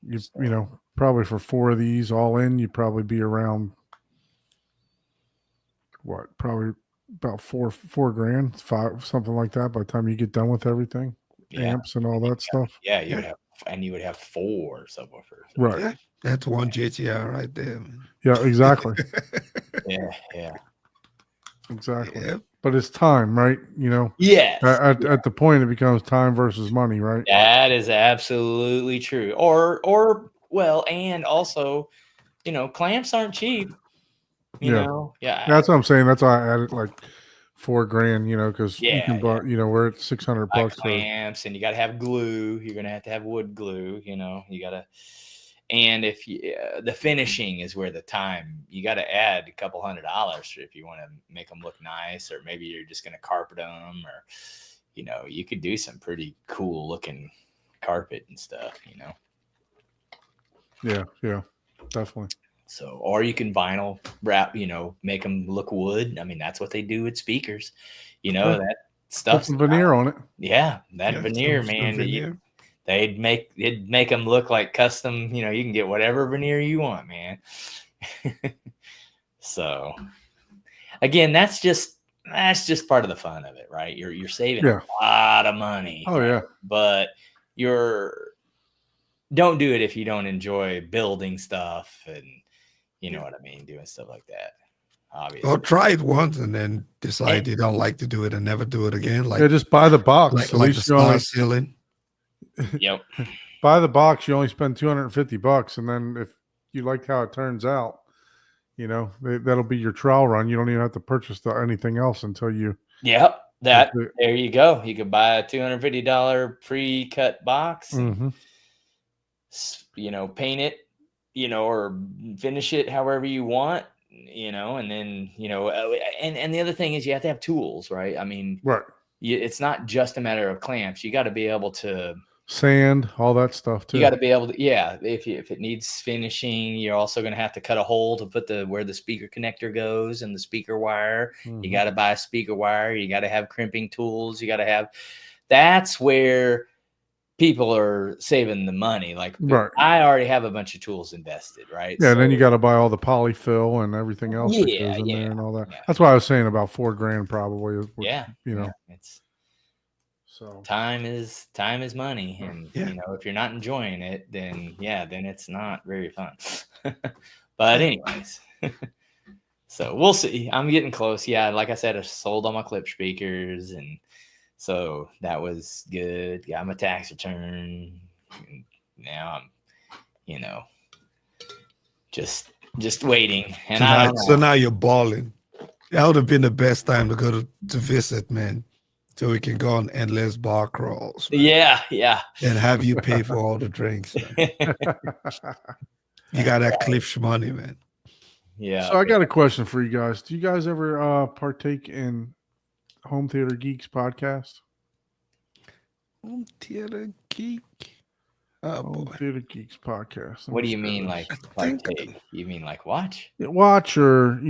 you So- probably for 4 of these all in, you'd probably be around probably about four grand, five, something like that by the time you get done with everything. Yeah. Amps and all that stuff. Yeah, you Yeah. would have, and you would have 4 subwoofers. Right. Yeah, that's one JTR right there, man. Yeah, exactly. Yeah. Exactly. Yeah. But it's time, right? Yes. At the point it becomes time versus money, right? That is absolutely true. Or well, and also, clamps aren't cheap. Yeah. Yeah. That's what I'm saying. That's why I added like $4,000, because you Yeah, can buy, we're at $600 buy for clamps, and you got to have glue. You're gonna have to have wood glue. You got to, and if the finishing is where the time, you got to add a couple $100 if you want to make them look nice, or maybe you're just gonna carpet them, or you could do some pretty cool looking carpet and stuff. Yeah, definitely. So, or you can vinyl wrap, make them look wood. I mean, that's what they do with speakers. Yeah. That Put stuff. some veneer on it. Yeah, that Yeah, veneer, some man. veneer. It'd make them look like custom. You can get whatever veneer you want, man. So, again, that's just part of the fun of it, right? You're saving a lot of money. Oh yeah. But don't do it if you don't enjoy building stuff, and you know what I mean, doing stuff like that. Obviously. Or try it once and then decide you don't like to do it and never do it again. Like, Yeah, just buy the box. like, At like the least you only star ceiling. Yep. buy the box. You only spend $250, and then if you like how it turns out, that'll be your trial run. You don't even have to purchase anything else until you. Yep. That's it. There you go. You could buy a $250 pre-cut box. And, Mhm. paint it, or finish it however you want, and then, and the other thing is you have to have tools, right? I mean, Right. it's not just a matter of clamps. You got to be able to, Sand, all that stuff too. you got to be able to, yeah. If it needs finishing, you're also going to have to cut a hole to put where the speaker connector goes and the speaker wire. Mhm. You got to buy a speaker wire. You got to have crimping tools. You got to have, that's where people are saving the money. Like, Right. I already have a bunch of tools invested, right? Yeah, and then you got to buy all the polyfill and everything else that Yeah, goes in yeah, there and all that. yeah. That's why I was saying about $4,000 probably. Yeah. It's So time is money, and if you're not enjoying it, then it's not very fun. But anyways, so we'll see. I'm getting close. Yeah, like I said, I sold all my clip speakers, and so that was good. Got my tax return. And now I'm, just waiting. And I don't know. So now you're balling. That would have been the best time to go to visit, man. So we can go on endless bar crawls. Man, Yeah. and have you pay for all the drinks. Man. You got that Cliff money, man. Yeah. So I got a question for you guys. Do you guys ever partake in Home Theater Geeks podcast? Home Theater Geek. Oh Home boy. Theater Geeks podcast. Let What me do you share mean, this. like take? You mean like watch? Yeah, watch or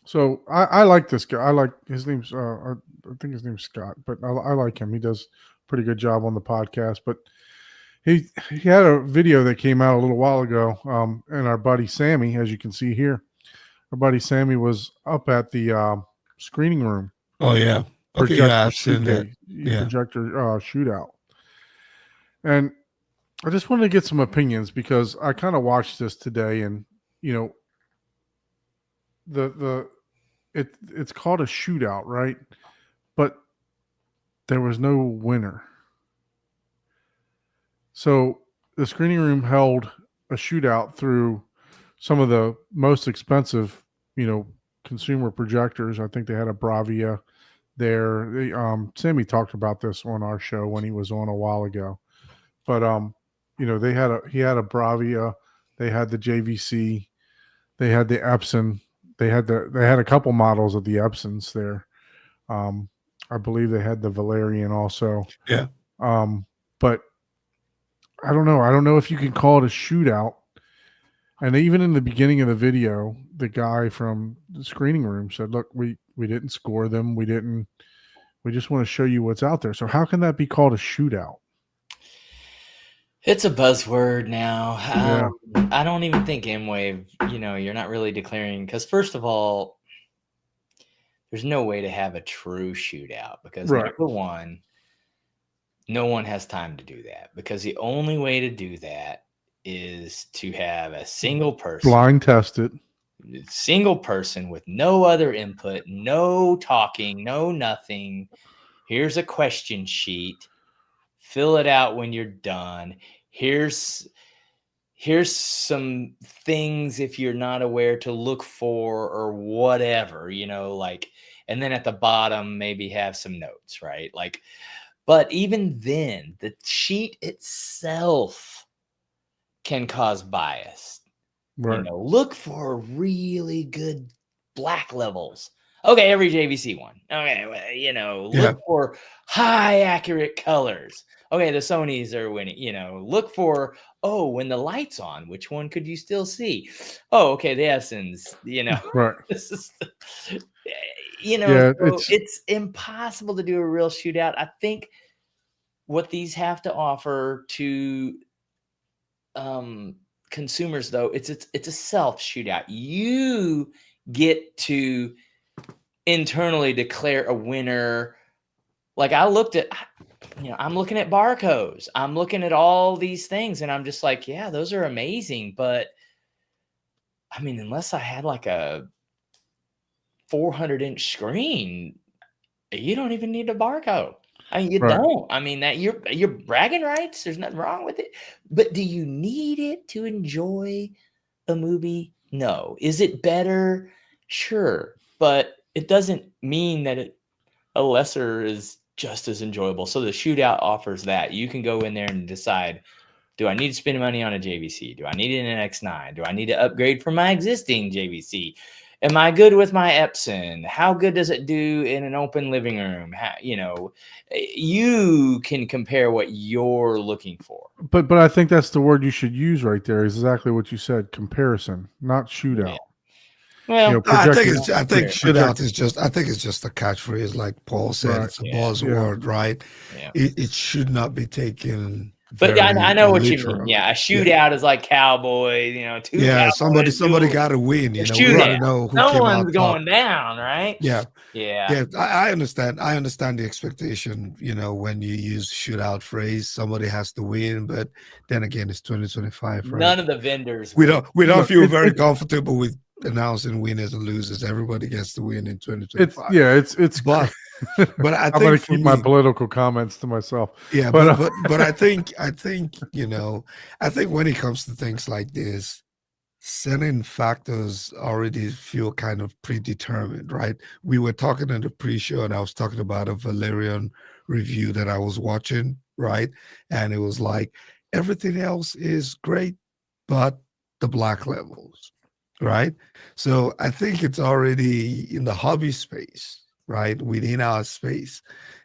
so I like this guy. I like his name's I think his name's Scott, but I like him. He does a pretty good job on the podcast. But he had a video that came out a little while ago. And our buddy Sammy, as you can see here, our buddy Sammy was up at the screening room. Oh yeah. Okay, yeah, I've seen that. Projector shootout. And I just wanted to get some opinions because I kind of watched this today, and it's called a shootout, right? But there was no winner. So the screening room held a shootout through some of the most expensive, consumer projectors. I think they had a Bravia there. Sammy talked about this on our show when he was on a while ago. But he had a Bravia, they had the JVC, they had the Epson, they had a couple models of the Epsons there. I believe they had the Valerian also. Yeah. But I don't know. I don't know if you can call it a shootout. And even in the beginning of the video, the guy from the screening room said, "Look, we didn't score them. We just want to show you what's out there." So how can that be called a shootout? It's a buzzword now. Yeah. I don't even think M-Wave, you're not really declaring, because first of all, there's no way to have a true shootout because Right. number one, no one has time to do that, because the only way to do that is to have a single person, Blind test it. single person with no other input, no talking, no nothing. Here's a question sheet. Fill it out when you're done. Here's some things if you're not aware to look for or whatever, and then at the bottom maybe have some notes, right? But even then, the sheet itself can cause bias. Right. Look for really good black levels. Okay, every JVC one. Okay, look for high accurate colors. Okay, the Sonys are winning. Look for, when the light's on, which one could you still see? Oh, okay, the Epsons. Right. This is, Yeah, so it's impossible to do a real shootout. I think what these have to offer to consumers, though, it's a self shootout. You get to internally declare a winner. I looked at, I'm looking at barcodes, I'm looking at all these things, and I'm just like, yeah, those are amazing, but I mean, unless I had a 400-inch screen, you don't even need a barcode. I mean, you Right. don't. I mean, that you're bragging rights. There's nothing wrong with it. But do you need it to enjoy a movie? No. Is it better? Sure. But it doesn't mean that a lesser is just as enjoyable. So the shootout offers that. You can go in there and decide, do I need to spend money on a JVC? Do I need an NX9? Do I need to upgrade from my existing JVC? Am I good with my Epson? How good does it do in an open living room? You can compare what you're looking for. But I think that's the word you should use right there. Is exactly what you said. Comparison, not shootout. Yeah. Well, I think projected- shootout is just a catchphrase, like Paul said. Right. It's a Yeah. buzzword, right? Yeah. It should not be taken. But very I know what you literally. mean. Yeah, a shootout is like cowboy. Two Yeah, cowboys somebody do got to win. a We got shootout. to know who No came one's out going top. down, right? Yeah, Yeah. I understand. I understand the expectation. When you use shootout phrase, somebody has to win. But then again, it's 2025, right? None of the vendors. We don't Look, feel it- very it- comfortable with announcing winners and losers. Everybody gets to win in It's 2025. it's But I I'm going think to for keep my me, political comments to myself. yeah, but, but I think I think when it comes to things like this, certain factors already feel kind of predetermined, right? We were talking in the pre-show, and I was talking about a Valerian review that I was watching, right? And it was like everything else is great, but the black levels, right? So I think it's already in the hobby space, right? Within our space,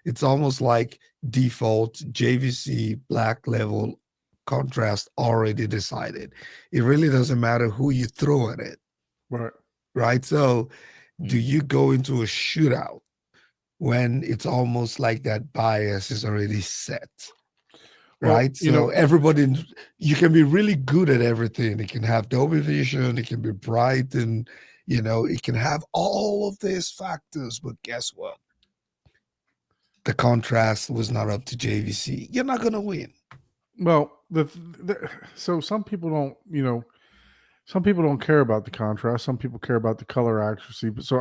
it's almost like default JVC black level contrast already decided. It really doesn't matter who you throw at it, right. right? So do you go into a shootout when it's almost like that bias is already set? Well, Right. So everybody, you can be really good at everything. It can have Dolby Vision, it can be bright, and it can have all of these factors. But guess what? The contrast was not up to JVC. You're not gonna win. Well, so some people don't care about the contrast. Some people care about the color accuracy. But so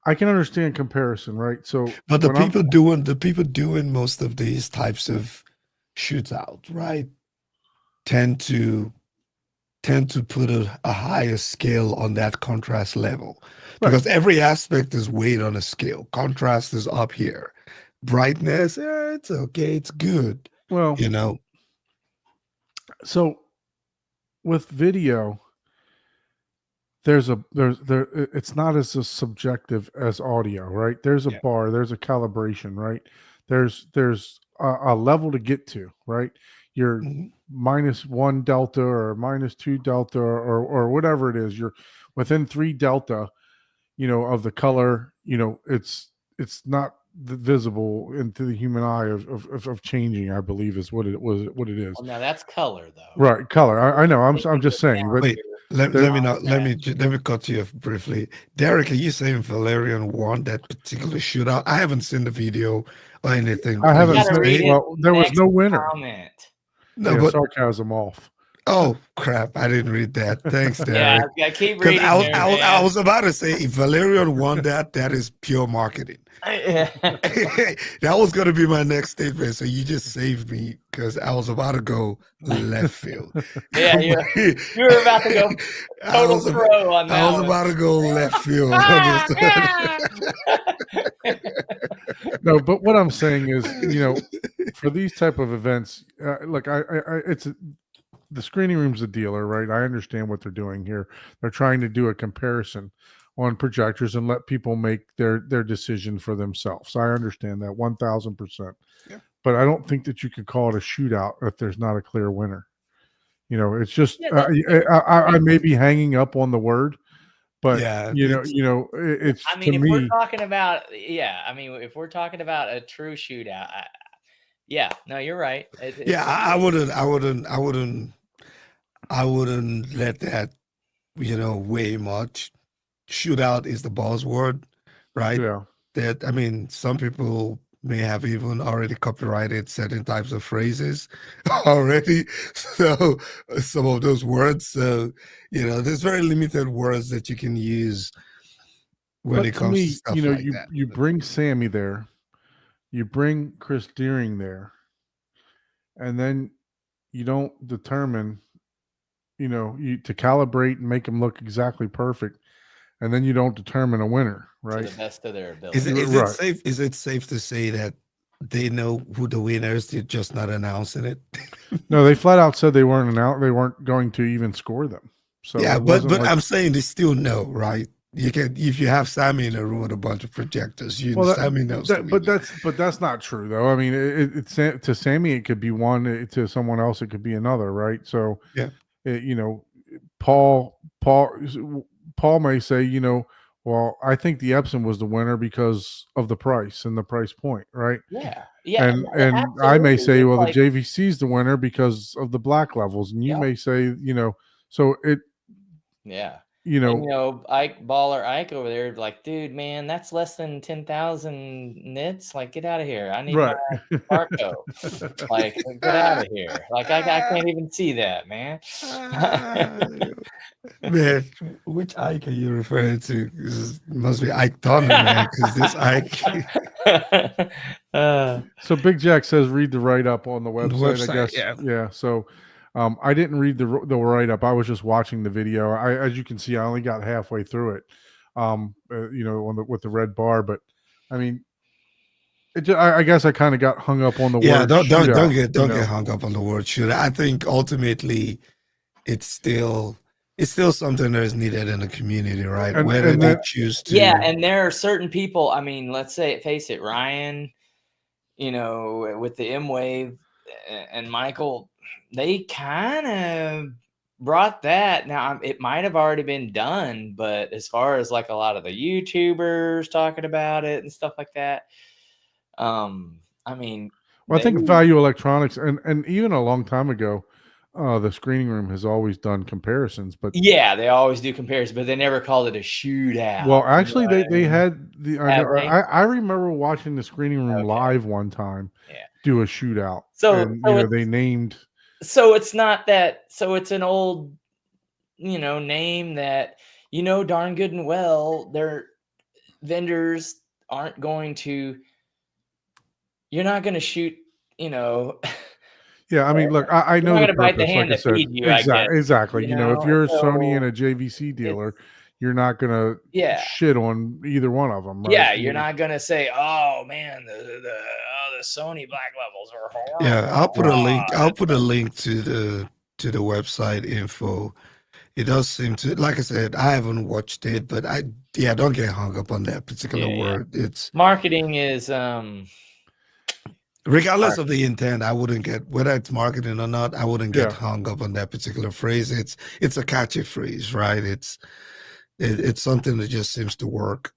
I can understand comparison, right? So, But the when I'm- people doing most of these types of shootout, right? tend to put a higher scale on that contrast level, Right. because every aspect is weighed on a scale. Contrast is up here, brightness, it's okay, it's good, Well, you know. so with video, there's it's not as subjective as audio, right? There's a Yeah. bar, there's a calibration, right? There's a level to get to, right? You're Mhm. -1 delta or -2 delta or whatever it is. You're within 3 delta, of the color. It's not visible into the human eye of changing. I believe is what it is. Well, now that's color though. Right, color. I know. I'm just saying, but Wait, let there, me not let me cut you off briefly. Derek, are you saying Valerian won that particular shootout? I haven't seen the video or anything. I Are haven't you Gotta seen. read saying? it. Well, there was Next no winner. comment. No, Yeah, but sarcasm off. oh crap, I didn't read that. Thanks, Yeah, Derek. I keep Because reading there, I man. was about to say if Valerian won that, that is pure marketing. That was going to be my next statement. So you just saved me because I was about to go left field. Yeah, you were about to go I total was, pro on that I was one. about to go left field. No, but what I'm saying is, for these type of events, look, the screening room's a dealer, right? I understand what they're doing here. They're trying to do a comparison on projectors and let people make their decision for themselves. I understand that 1,000%. Yeah. But I don't think that you could call it a shootout if there's not a clear winner. It's just Yeah, that's I may be hanging up on the word, but Yeah, it's I mean, to if we're me. talking about, if we're talking about a true shootout, no, you're right. yeah, I wouldn't let that, weigh much. Shootout is the buzzword, right? Yeah. That, I mean, some people may have even already copyrighted certain types of phrases already. So some of those words, there's very limited words that you can use when But it to comes to me, stuff like that. you bring Sammy there, you bring Chris Deering there, and then you don't determine, you to calibrate and make them look exactly perfect, and then you don't determine a winner, to right? the best of their Is ability. it, is Right. it safe? Is it safe to say that they know who the winner is? They're just not announcing it. No, they flat out said they weren't going to even score them. So Yeah, it but wasn't like, I'm saying they still know, right? You can, if you have Sammy in a room with a bunch of projectors, well, Sammy knows the winner. but that's not true though. I mean, it's to Sammy it could be one, to someone else it could be another, right? So Yeah. Paul may say, well, I think the Epson was the winner because of the price and the price point, right? Yeah, And I may say, well, the JVC is the winner because of the black levels, and you may say, so it, yeah. you And, know, Ike over there, like, dude, man, that's less than 10,000 nits. Like, get out of here. I need right. my Barco. Like, get out of here. Like, I can't even see that, man. Man, which Ike are you referring to? Must be Ike Turner, man, because this Ike So Big Jack says read the write up on the on the website. I website, guess, yeah. So I didn't read the write up. I was just watching the video. As you can see, I only got halfway through it. With the red bar, but I mean, I guess I kind of got hung up on the word. Don't shootout, get hung up on the word shootout. I think ultimately it's still something that is needed in the community, right? And- Whether and they then- choose to. Yeah, and there are certain people. I mean, let's face it, Ryan. With the M Wave and Michael, they kind of brought that. Now it might have already been done, but as far as like a lot of the YouTubers talking about it and stuff like that, I mean, well, I think Value Electronics and even a long time ago, the screening room has always done comparisons, but yeah, they always do comparisons, but they never called it a shootout. well, actually, You know what I they mean? had the. Have they? I remember watching the screening room Okay. live one time. Yeah. Do a shootout. So- and so they named. So it's not that. So it's an old, name that darn good and well their vendors aren't going to. You're not going to shoot. Yeah, Yeah, I mean, look, I You're know not the gonna bite the purpose, hand like I that said. feeds you, I guess. Exactly. You You know, if know, you're a Sony and so a JVC it's dealer, you're not gonna yeah. shit on either one of them, right? Yeah, You you're know? not gonna say, "Oh man, the Sony black levels are Yeah, horrible." I'll put a link. Ah, I'll it's put a link to the website info. It does seem to, like I said, I haven't watched it, but don't get hung up on that particular yeah, yeah. word. It's Marketing is regardless hard. of the intent, I wouldn't get whether it's marketing or not. I wouldn't get Yeah. hung up on that particular phrase. It's a catchy phrase, right? It's something that just seems to work.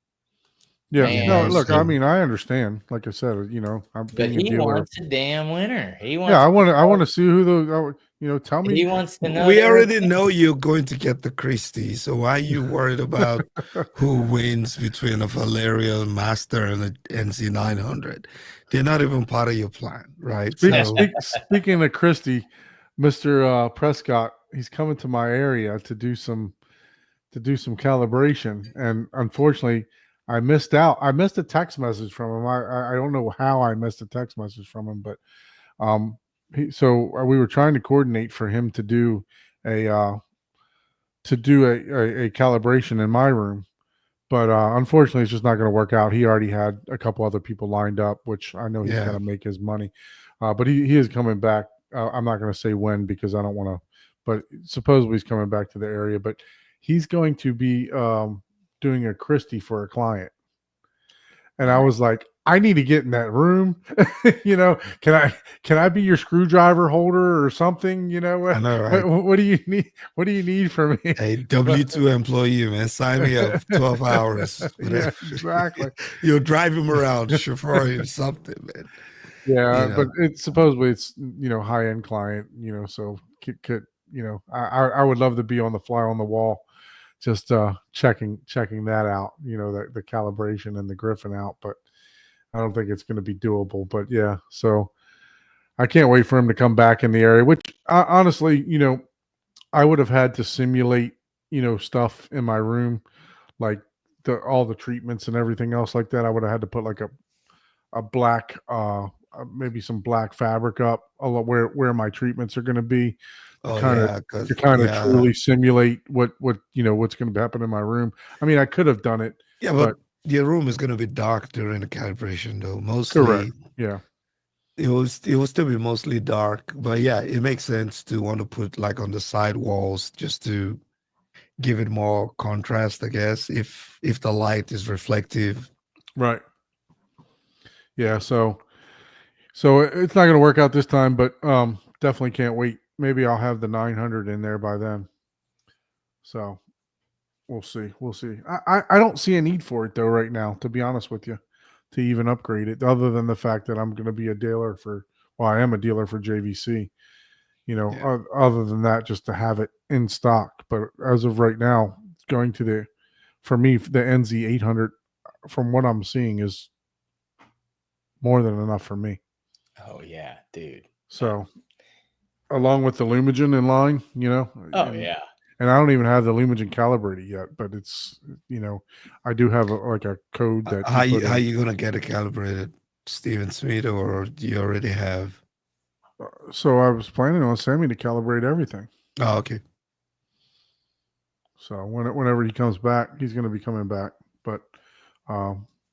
Yeah. Man, No, look, I so- mean, I understand. Like I said, you know, I'm but being a he dealer. wants a damn winner. He Yeah, wants I want to see who the, you know, tell me. he wants to know We there- already know you're going to get the Christie, so why are you worried about who wins between a Valerian Master and an NZ900? They're not even part of your plan, right? Speaking of Christie, Mr. Prescott, he's coming to my area to do some calibration, and unfortunately, I missed out. I missed a text message from him. I don't know how I missed a text message from him, but we were trying to coordinate for him to do a calibration in my room, but unfortunately, it's just not going to work out. He already had a couple other people lined up, which I know he's Yeah. got to make his money. But he is coming back. I'm not going to say when because I don't want to. But supposedly he's coming back to the area. But he's going to be doing a Christie for a client, and I was like, I need to get in that room. You know, can I be your screwdriver holder or something? You know, I know, right? what do you need? What do you need from me? A W-2 employee, man, sign me up, 12 hours. Yeah, exactly. You'll drive him around, chauffeur him, something, man. Yeah, You know. but it's supposedly it's high end client, so could I would love to be on the fly on the wall, just checking that out, the calibration and the Griffin out, but I don't think it's going to be doable. But yeah, so I can't wait for him to come back in the area. Which honestly, I would have had to simulate stuff in my room, like all the treatments and everything else like that. I would have had to put like a black maybe some black fabric up where my treatments are going to be, to kind of truly simulate what's going to happen in my room. I mean, I could have done it. Yeah, but your room is going to be dark during the calibration, though. Mostly, correct. Yeah, it will still be mostly dark. But yeah, it makes sense to want to put like on the side walls just to give it more contrast, I guess. If the light is reflective, right. Yeah, so it's not going to work out this time, but definitely can't wait. Maybe I'll have the 900 in there by then. So we'll see. I don't see a need for it though right now, to be honest with you, to even upgrade it, other than the fact that I'm going to be a dealer I am a dealer for JVC. Other than that, just to have it in stock. But as of right now, going to for me, the NZ 800, from what I'm seeing, is more than enough for me. Oh yeah, dude. So along with the Lumigen in line, Oh yeah. And I don't even have the Lumigen calibrated yet, but it's, I do have a code that how you gonna get it calibrated, Steven Smith, or do you already have? So I was planning on Sammy to calibrate everything. Oh, okay. So whenever he comes back, he's going to be coming back. But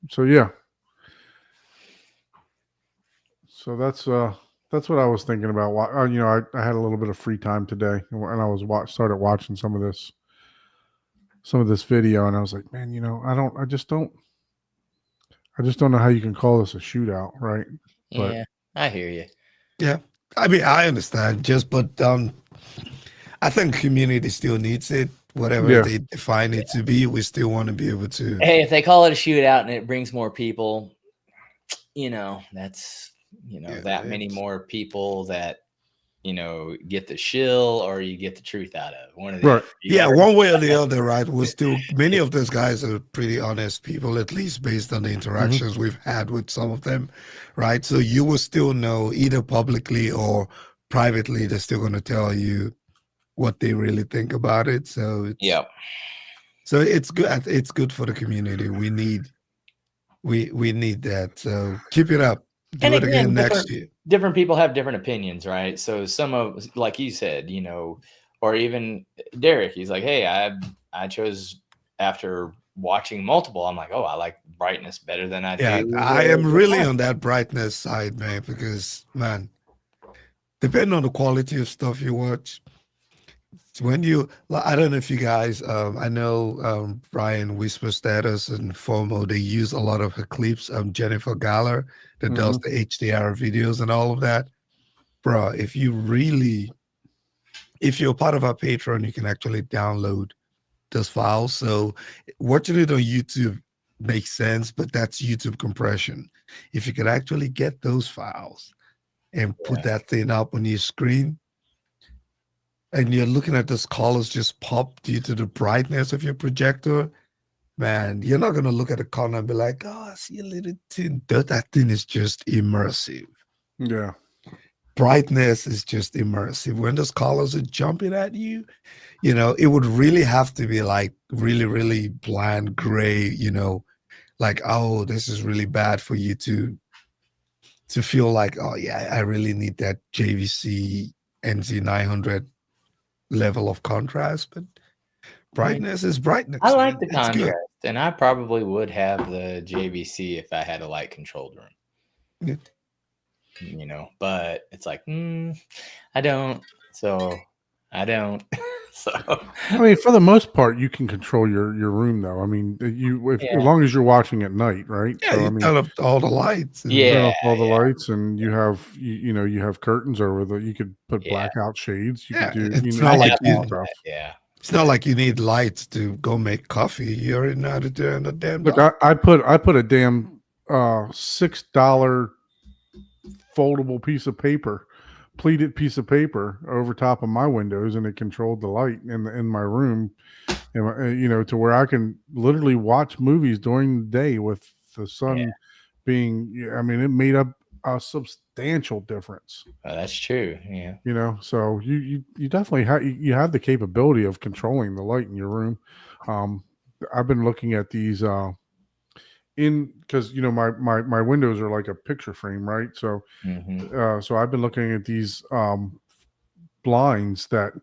so yeah. So that's what I was thinking about. I had a little bit of free time today, and I was started watching some of this video, and I was like, man, I just don't know how you can call this a shootout, right? But, yeah, I hear you. Yeah, I mean, I understand. But I think community still needs it. Whatever they define it to be, we still want to be able to. Hey, if they call it a shootout and it brings more people, that's that many more people that get the shill, or you get the truth out of one of the right. Yeah, one way or the other, right? We're still, many of those guys are pretty honest people, at least based on the interactions we've had with some of them, right? So you will still know, either publicly or privately, they're still going to tell you what they really think about it. So so it's good. It's good for the community. We need that. So keep it up. Do And it again again, next year. different people have different opinions, right? So some of, like you said, or even Derek, he's like, hey, I chose after watching multiple. I'm like, oh, I like brightness better than I Yeah, do. I am the really black. on that brightness side, man, because man, depending on the quality of stuff you watch, when you, I don't know if you guys, I know Brian Whisper Status and FOMO, they use a lot of her clips. Jennifer Galler that does the HDR videos and all of that. Bro, if you're part of our Patreon, you can actually download those files. So watching it on YouTube makes sense, but that's YouTube compression. If you could actually get those files and put that thing up on your screen, and you're looking at those colors just pop due to the brightness of your projector, man, you're not going to look at the corner and be like, oh, I see a little thing. That thing is just immersive. Yeah. Brightness is just immersive. When those colors are jumping at you, it would really have to be like really, really bland gray, like, oh, this is really bad for you to feel like, oh yeah, I really need that JVC NZ900 level of contrast. But brightness is brightness. I like the It's contrast, good. and I probably would have the JVC if I had a light controlled room. Yeah. But it's like, I don't. So I don't. So I mean, for the most part, you can control your room, though. I mean, as long as you're watching at night, right? Yeah, So you I mean, turn up all the lights. And, turn off all the lights, and you have you have curtains over the. You could put Yeah. blackout shades. You Yeah, could do. it's not like you. stuff. Yeah. It's not like you need lights to go make coffee. You already know how to do it in the damn. Look, I put a damn $6 foldable piece of paper, pleated piece of paper over top of my windows, and it controlled the light in my room, and to where I can literally watch movies during the day with the sun being. I mean, it made up a substantial difference. That's true. Yeah. So you definitely have the capability of controlling the light in your room. I've been looking at these because my windows are like a picture frame, right? So so I've been looking at these blinds that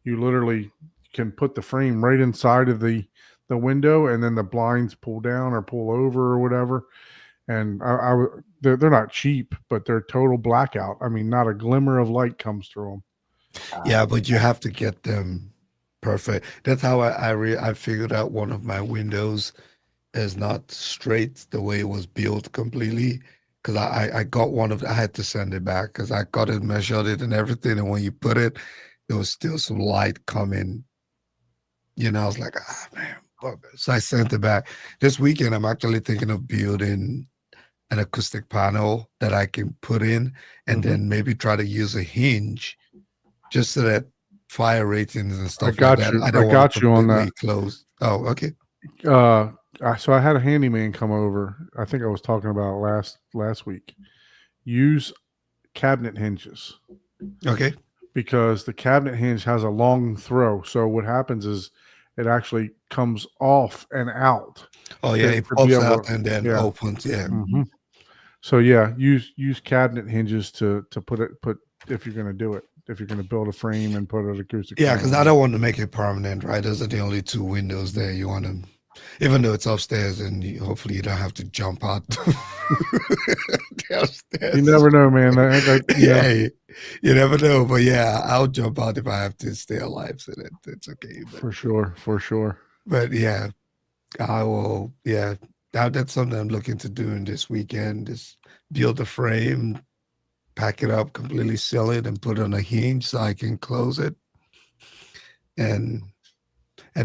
you literally can put the frame right inside of the window, and then the blinds pull down or pull over or whatever. And they're not cheap, but they're total blackout. I mean, not a glimmer of light comes through them. Yeah, but you have to get them perfect. That's how I figured out one of my windows is not straight the way it was built completely. Because I got one of, I had to send it back because I got it, measured it and everything. And when you put it, there was still some light coming. I was like, man. So I sent it back. This weekend, I'm actually thinking of building an acoustic panel that I can put in and then maybe try to use a hinge just so that fire ratings and stuff like that. I got you on that. Close. Oh, okay. So I had a handyman come over. I think I was talking about last week. Use cabinet hinges. Okay. Because the cabinet hinge has a long throw. So what happens is it actually comes off and out. Oh yeah, it pops out and then opens. Yeah. Mm-hmm. So yeah, use cabinet hinges to put if you're going to do it. If you're going to build a frame and put an acoustic. Yeah, because I don't want to make it permanent, right? Those are the only two windows there. You want to, even though it's upstairs, and hopefully you don't have to jump out downstairs. You never know, man. You never know. But yeah, I'll jump out if I have to stay alive. So that's okay. But, for sure. But yeah, I will. Yeah, that's something I'm looking to do in this weekend. Just build a frame, pack it up, completely seal it, and put it on a hinge so I can close it and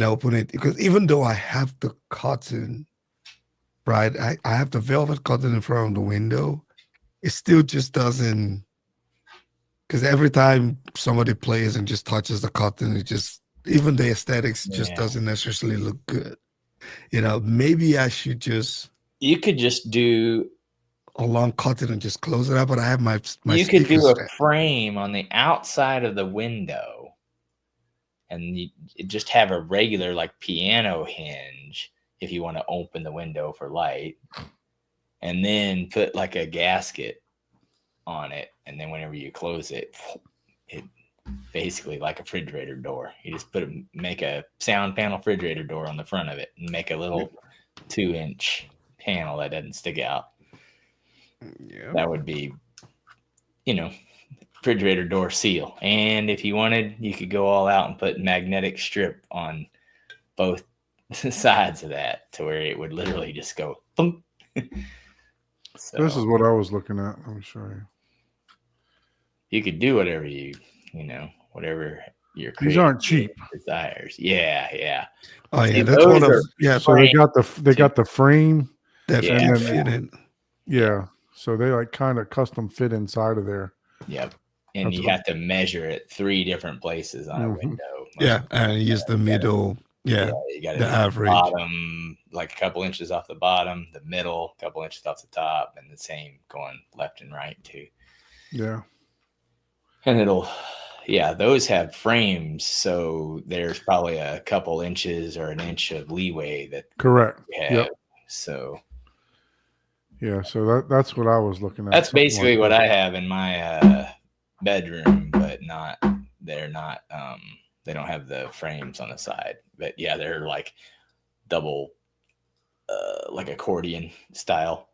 open it. Because even though I have the cotton, right, I have the velvet cotton in front of the window, it still just doesn't. Because every time somebody plays and just touches the cotton, it just, even the aesthetics just doesn't necessarily look good. Maybe I should just. You could just do a long cotton and just close it up, but I have my you could do a frame on the outside of the window and you just have a regular like piano hinge if you want to open the window for light, and then put like a gasket on it, and then whenever you close it, it basically like a refrigerator door. You just make a sound panel refrigerator door on the front of it, and make a little 2-inch panel that doesn't stick out. Yeah. That would be, refrigerator door seal. And if you wanted, you could go all out and put magnetic strip on both sides of that to where it would literally just go thump. So This is what I was looking at. Let me show you. you could do whatever whatever your These aren't cheap. desires. Yeah. Oh yeah, See, that's one those of are yeah. So they got the frame. That Yeah. fit And then- in. Yeah. So they like kind of custom fit inside of there. Yep. And That's you what- have to measure it 3 different places on a Mhm. window. Yeah, and use the middle. Yeah, You got to the average. bottom, like a couple inches off the bottom, the middle, a couple inches off the top, and the same going left and right too. Yeah. And those have frames, so there's probably a couple inches or an inch of leeway that Correct. you have. Yep. So Yeah. So that's what I was looking at. that's something basically like what that. I have in my bedroom, but they're not they don't have the frames on the side. But yeah, they're like double like accordion style.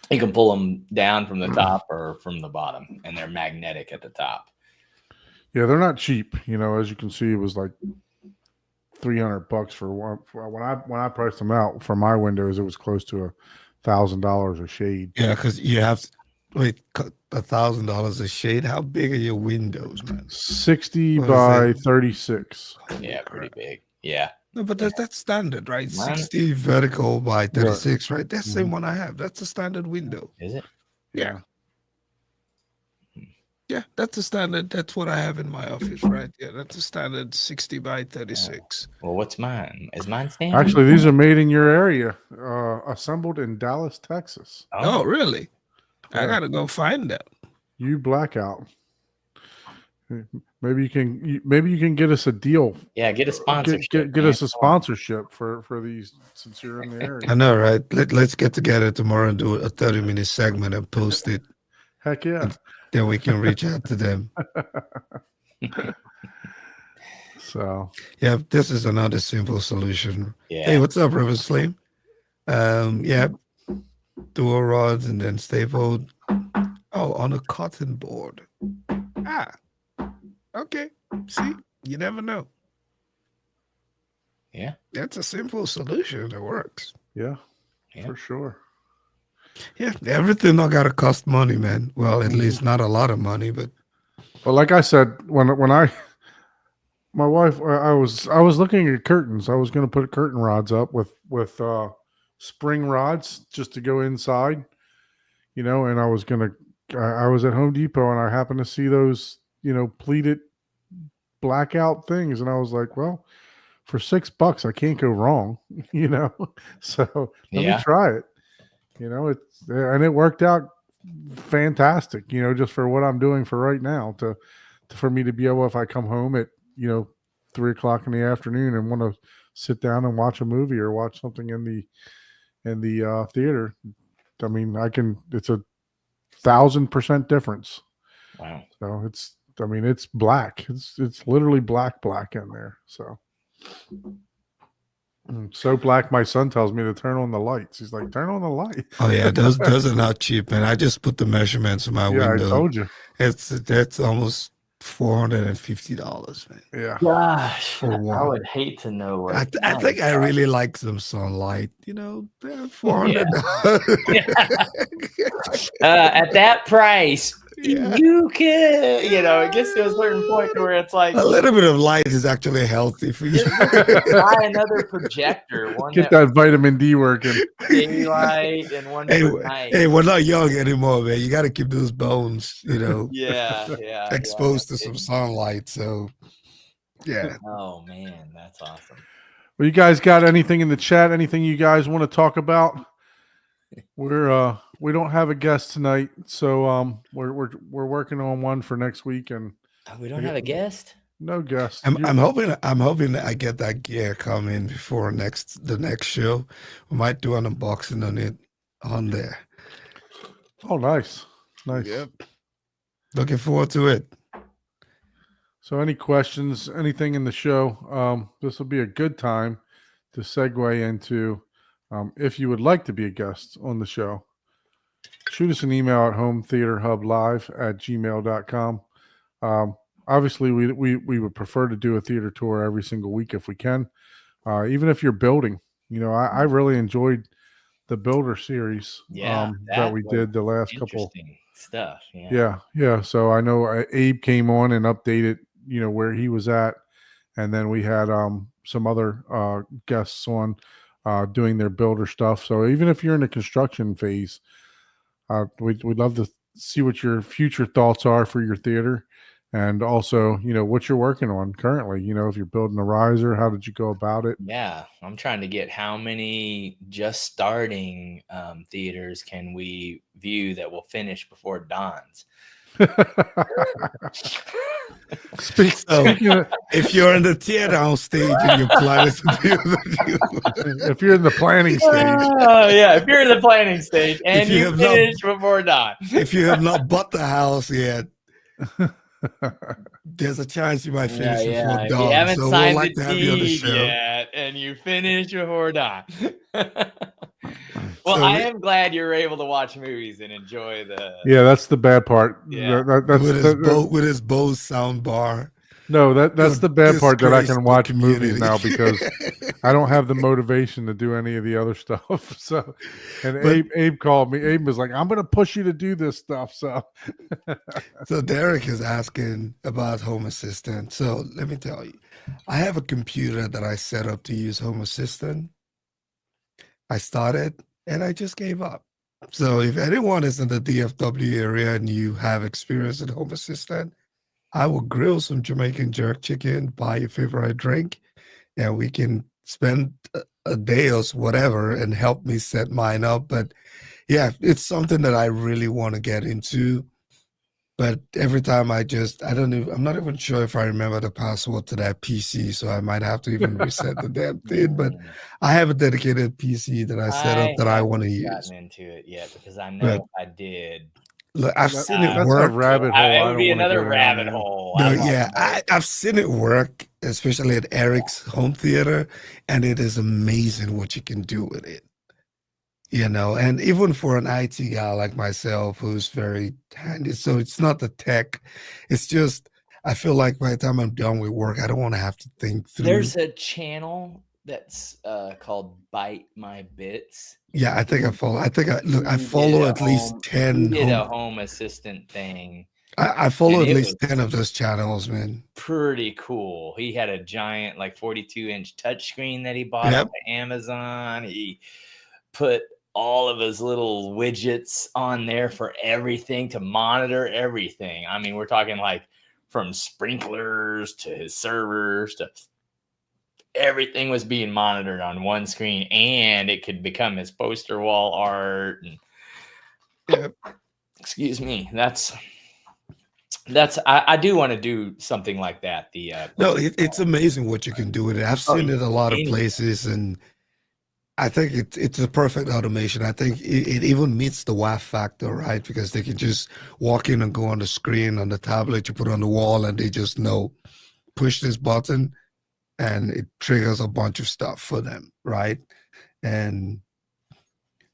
You can pull them down from the top or from the bottom, and they're magnetic at the top. Yeah, they're not cheap. As you can see, it was like $300 for one. When I priced them out for my windows, it was close to $1,000 a shade. yeah, because you have wait $1,000 a shade. How big are your windows, man? 60 What is by it? 36. Yeah, pretty big. Yeah. No, but that's standard, right? Mine- 60 vertical by 36, right? That's the same Mhm. one I have. That's a standard window. Is it? Yeah. Yeah, that's a standard. That's what I have in my office, right? Yeah, that's a standard 60 by 36. Well, what's mine? Is mine standard? Actually, these are made in your area, assembled in Dallas, Texas. Oh, really? I Yeah. gotta go find that. You blackout. Maybe you can get us a deal. Yeah, get a sponsorship. Get man. us a sponsorship for these since you're in the area. I know, right? Let's get together tomorrow and do a 30-minute segment and post it. Heck yeah. Then we can reach out to them. So Yeah, this is another simple solution. Yeah. Hey, what's up, River Slim? Yeah, dual rods and then stapled. Oh, on a cotton board. Ah, okay. See, you never know. Yeah. That's a simple solution that works. yeah, Yeah. for sure. Yeah, everything not gotta cost money, man. Well, Mm-hmm. at least not a lot of money, but But like I said, when my wife, I was looking at curtains. I was going to put curtain rods up with spring rods just to go inside, and I was I was at Home Depot and I happened to see those, pleated blackout things, and I was like, well, for $6, I can't go wrong, So let Yeah. me try it. And it worked out fantastic, just for what I'm doing for right now for me to be able, if I come home at 3:00 in the afternoon and want to sit down and watch a movie or watch something in the theater, I mean, it's 1,000% difference. Wow. So it's black. It's literally black in there. So so black, my son tells me to turn on the lights. He's like, turn on the light. oh yeah, those are not cheap, man. I just put the measurements in my Yeah, I window. told you. That's almost $450, man. Yeah. Gosh, For I one. would hate to know what. I think I really like some sunlight. They're $400. At that price, Yeah. you could, it gets to a certain point where it's like A little bit of light is actually healthy for you. buy another projector, one Get that that vitamin D working. daylight and one hey, for night. hey, we're not young anymore, man. You got to keep those bones, Yeah. exposed to It- some sunlight. So, yeah. Oh man, that's awesome. Well, you guys got anything in the chat? Anything you guys want to talk about? We don't have a guest tonight, so we're working on one for next week, and We don't have a guest. no guest. I'm hoping that I get that gear coming before the next show. We might do an unboxing on it on there. Oh, nice. Nice. Yep. Looking forward to it. So, any questions, anything in the show? This will be a good time to segue into if you would like to be a guest on the show. Shoot us an email at hometheaterhublive@gmail.com. Obviously, we would prefer to do a theater tour every single week if we can. Even if you're building, I really enjoyed the Builder series that we did the last couple. Interesting stuff. Yeah. Yeah. So I know Abe came on and updated, where he was at, and then we had some other guests on doing their Builder stuff. So even if you're in the construction phase, we'd love to see what your future thoughts are for your theater. And also, what you're working on currently. If you're building a riser, how did you go about it? Yeah, I'm trying to get how many just starting theaters can we view that will finish before it dawns. Speaking of, If you're in the tear down stage and you're planning to build if you're in the planning stage, yeah, if you're in the planning stage and If you you have not- finish before dawn. if you have not bought the house yet, there's a chance you might finish before If dawn. you haven't So we'd signed like the to have you on the deed show. yet, and you finish before dawn. Well, So I we- am glad you're able to watch movies and enjoy the. yeah, that's the bad part. Yeah. That's with his Bose sound bar. no, that's the bad part, that I Disgrace can the watch community. movies now because I don't have the motivation to do any of the other stuff. So, and But- Abe called me. Abe was like, "I'm going to push you to do this stuff." So, So Derek is asking about Home Assistant. So let me tell you, I have a computer that I set up to use Home Assistant. I started and I just gave up. So if anyone is in the DFW area and you have experience in Home Assistant, I will grill some Jamaican jerk chicken, buy your favorite drink, and we can spend a day or whatever and help me set mine up. But yeah, it's something that I really want to get into. But every time I'm not even sure if I remember the password to that PC, so I might have to even reset the damn thing. But I have a dedicated PC that I set up that I want to use. Gotten into it yet because I know But- if I did. Look, I've That- seen it that's work. a rabbit hole. It I would don't be wanna another go down rabbit there. hole. No, I don't yeah, know. I've seen it work, especially at Eric's home theater, and it is amazing what you can do with it. And even for an IT guy like myself who's very handy, so it's not the tech, it's just I feel like by the time I'm done with work, I don't want to have to think through. There's a channel that's called Bite My Bits. Yeah, I think I follow. I He follow did at a least home- 10. He did a home- home assistant thing. I follow and at it least was- 10 of those channels, man. Pretty cool. He had a giant, like 42-inch touchscreen that he bought Yep. off of Amazon. He put all of his little widgets on there for everything to monitor everything. I mean, we're talking like from sprinklers to his servers to everything was being monitored on one screen, and it could become his poster wall art. And Yep. excuse me, I do want to do something like that. No, it's amazing what you can do with it. I've seen it a lot of places, and I think it's a perfect automation. I think it even meets the WAF factor, right? Because they can just walk in and go on the screen on the tablet you put on the wall, and they just know, push this button, and it triggers a bunch of stuff for them, right? And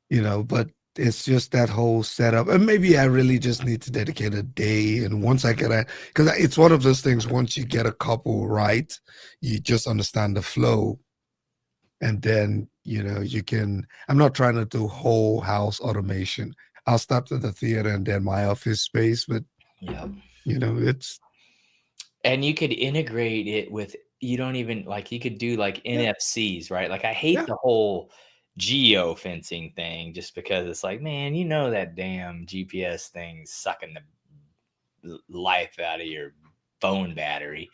but it's just that whole setup. And maybe I really just need to dedicate a day. And once I get because it's one of those things, once you get a couple right, you just understand the flow. And then, you can, I'm not trying to do whole house automation. I'll stop at the theater and then my office space, but, yeah. it's. And you could integrate it with, you don't even you could do like NFCs, right? Like I hate the whole geo fencing thing just because it's like, man, that damn GPS thing's sucking the life out of your phone battery,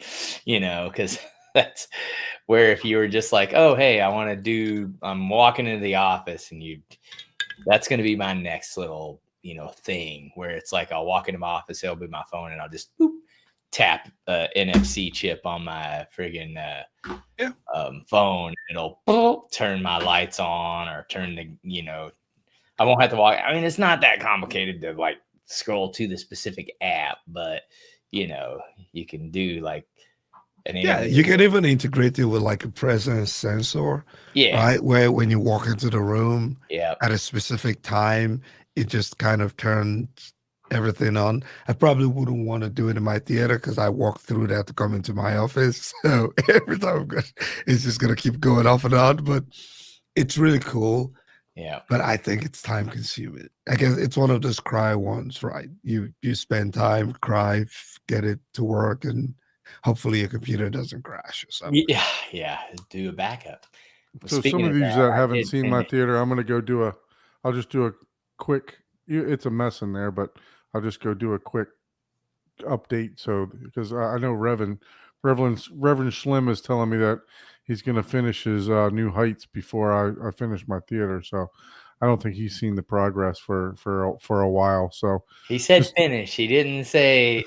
because that's where if you were just like, oh, hey, I'm walking into the office and that's going to be my next little, thing where it's like, I'll walk into my office, it'll be my phone and I'll just tap NFC chip on my friggin' phone. It'll turn my lights on or turn the, I won't have to walk. I mean, it's not that complicated to scroll to the specific app, but you know, you can do like an Yeah, you can even integrate it with like a presence sensor, yeah, right? Where when you walk into the room yeah, at a specific time, it just kind of turns everything on. I probably wouldn't want to do it in my theater because I walk through that to come into my office. So every time it's just gonna keep going off and on. But it's really cool. yeah. But I think it's time consuming. I guess it's one of those cry ones, right? You spend time, cry, get it to work, and hopefully your computer doesn't crash or something. Yeah, yeah. Do a backup. So Speaking some of of these that, that I haven't did seen my finish. theater, I'm gonna go do a. I'll just do a quick. It's a mess in there, but I'll just go do a quick update. So because I know Reverend Slim is telling me that he's gonna finish his New Heights before I finish my theater. So I don't think he's seen the progress for a while. So He said just finish. He didn't say.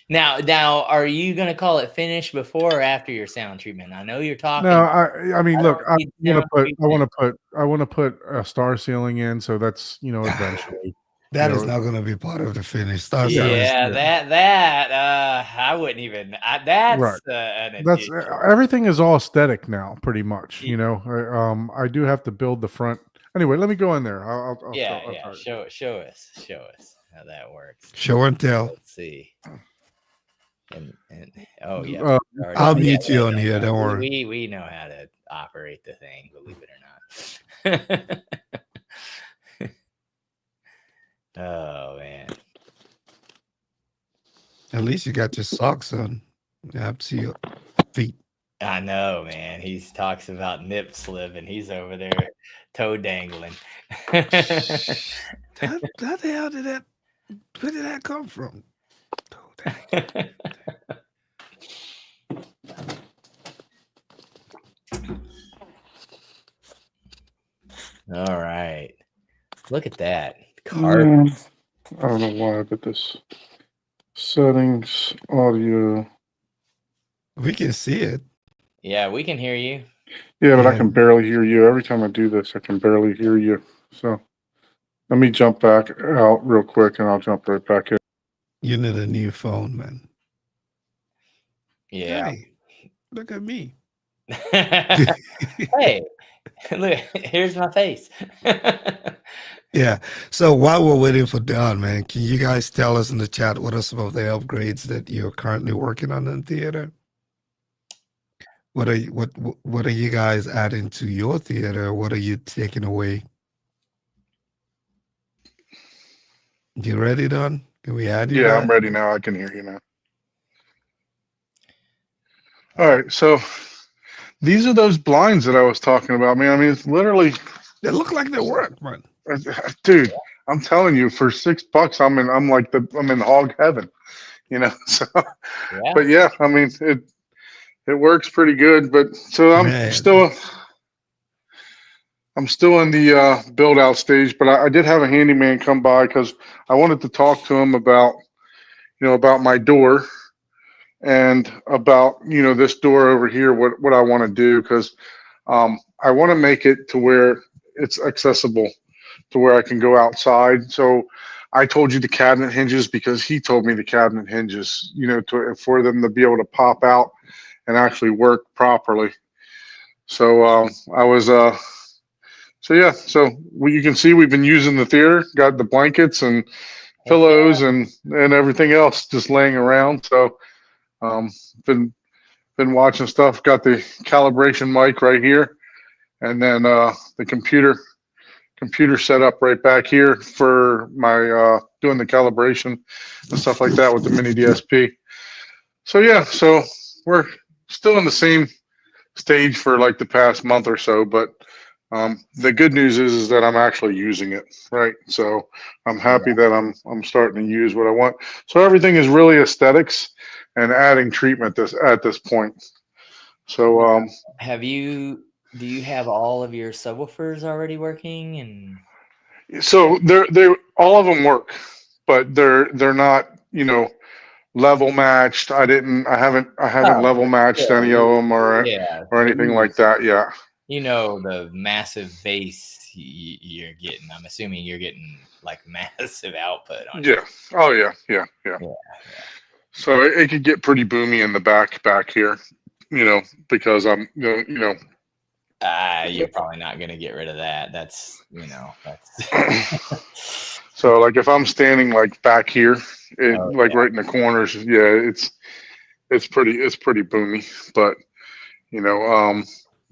Now, are you gonna call it finish before or after your sound treatment? I know you're talking. no, I mean, I look, don't need sound I treatment. want to put a star ceiling in. So that's eventually. That is know, not going to be part of the finish. Star Yeah. Ceiling is Yeah, that I wouldn't even. Right. That's an That's addition. everything is all aesthetic now, pretty much. Ye- I do have to build the front. Anyway, let me go in there. I'll Yeah, I'll yeah. tell you. Show us how that works. show and tell. Let's see. And oh yeah, Uh, already- I'll yeah, mute you yeah, on here. Don't worry. we know how to operate the thing, believe it or not. Oh man. At least you got your socks on. You have to see your feet. I know, man. He talks about nip slip and he's over there toe dangling. How the hell did that? Where did that come from? Oh, dang. All right. Look at that. Card. I don't know why, but this settings, audio. We can see it. Yeah, we can hear you. Yeah, but I Yeah. can barely hear you. Every time I do this, I can barely hear you. So let me jump back out real quick and I'll jump right back in. You need a new phone, man. Yeah. Hey, look at me. Hey, look, here's my face. Yeah. So while we're waiting for Don, man, can you guys tell us in the chat what are some of the upgrades that you're currently working on in theater? What are you guys adding to your theater? What are you taking away? You ready, Don? Can we add you? Yeah, back? I'm ready now. I can hear you now. All right. So these are those blinds that I was talking about, man. I mean, it's literally, They look like they work, man. dude, I'm telling you, for $6, I'm in hog heaven, So, Yeah. but yeah, I mean, it works pretty good. But so Man. I'm still in the build out stage, but I did have a handyman come by because I wanted to talk to him about my door and about this door over here, what I want to do, because I want to make it to where it's accessible to where I can go outside. So I told you the cabinet hinges because he told me the cabinet hinges, for them to be able to pop out and actually work properly. So I was so yeah, so you can see we've been using the theater, got the blankets and pillows and everything else just laying around. So been watching stuff, got the calibration mic right here, and then the computer set up right back here for my doing the calibration and stuff like that with the mini DSP. So yeah, so we're still in the same stage for like the past month or so, but the good news is that I'm actually using it, right? So I'm happy that I'm starting to use what I want. So everything is really aesthetics and adding treatment at this point. So do you have all of your subwoofers already working? And so they're all of them work, but they're not level matched. I haven't level matched any of them or yeah, anything like that yet. the massive bass, you're getting. I'm assuming you're getting like massive output on. Yeah. Oh yeah. Yeah. Yeah. Yeah. So it could get pretty boomy in the back here, because I'm, You're probably not going to get rid of that. That's that's. So like if I'm standing like back here, Oh, like right in the corners, yeah, it's pretty boomy. But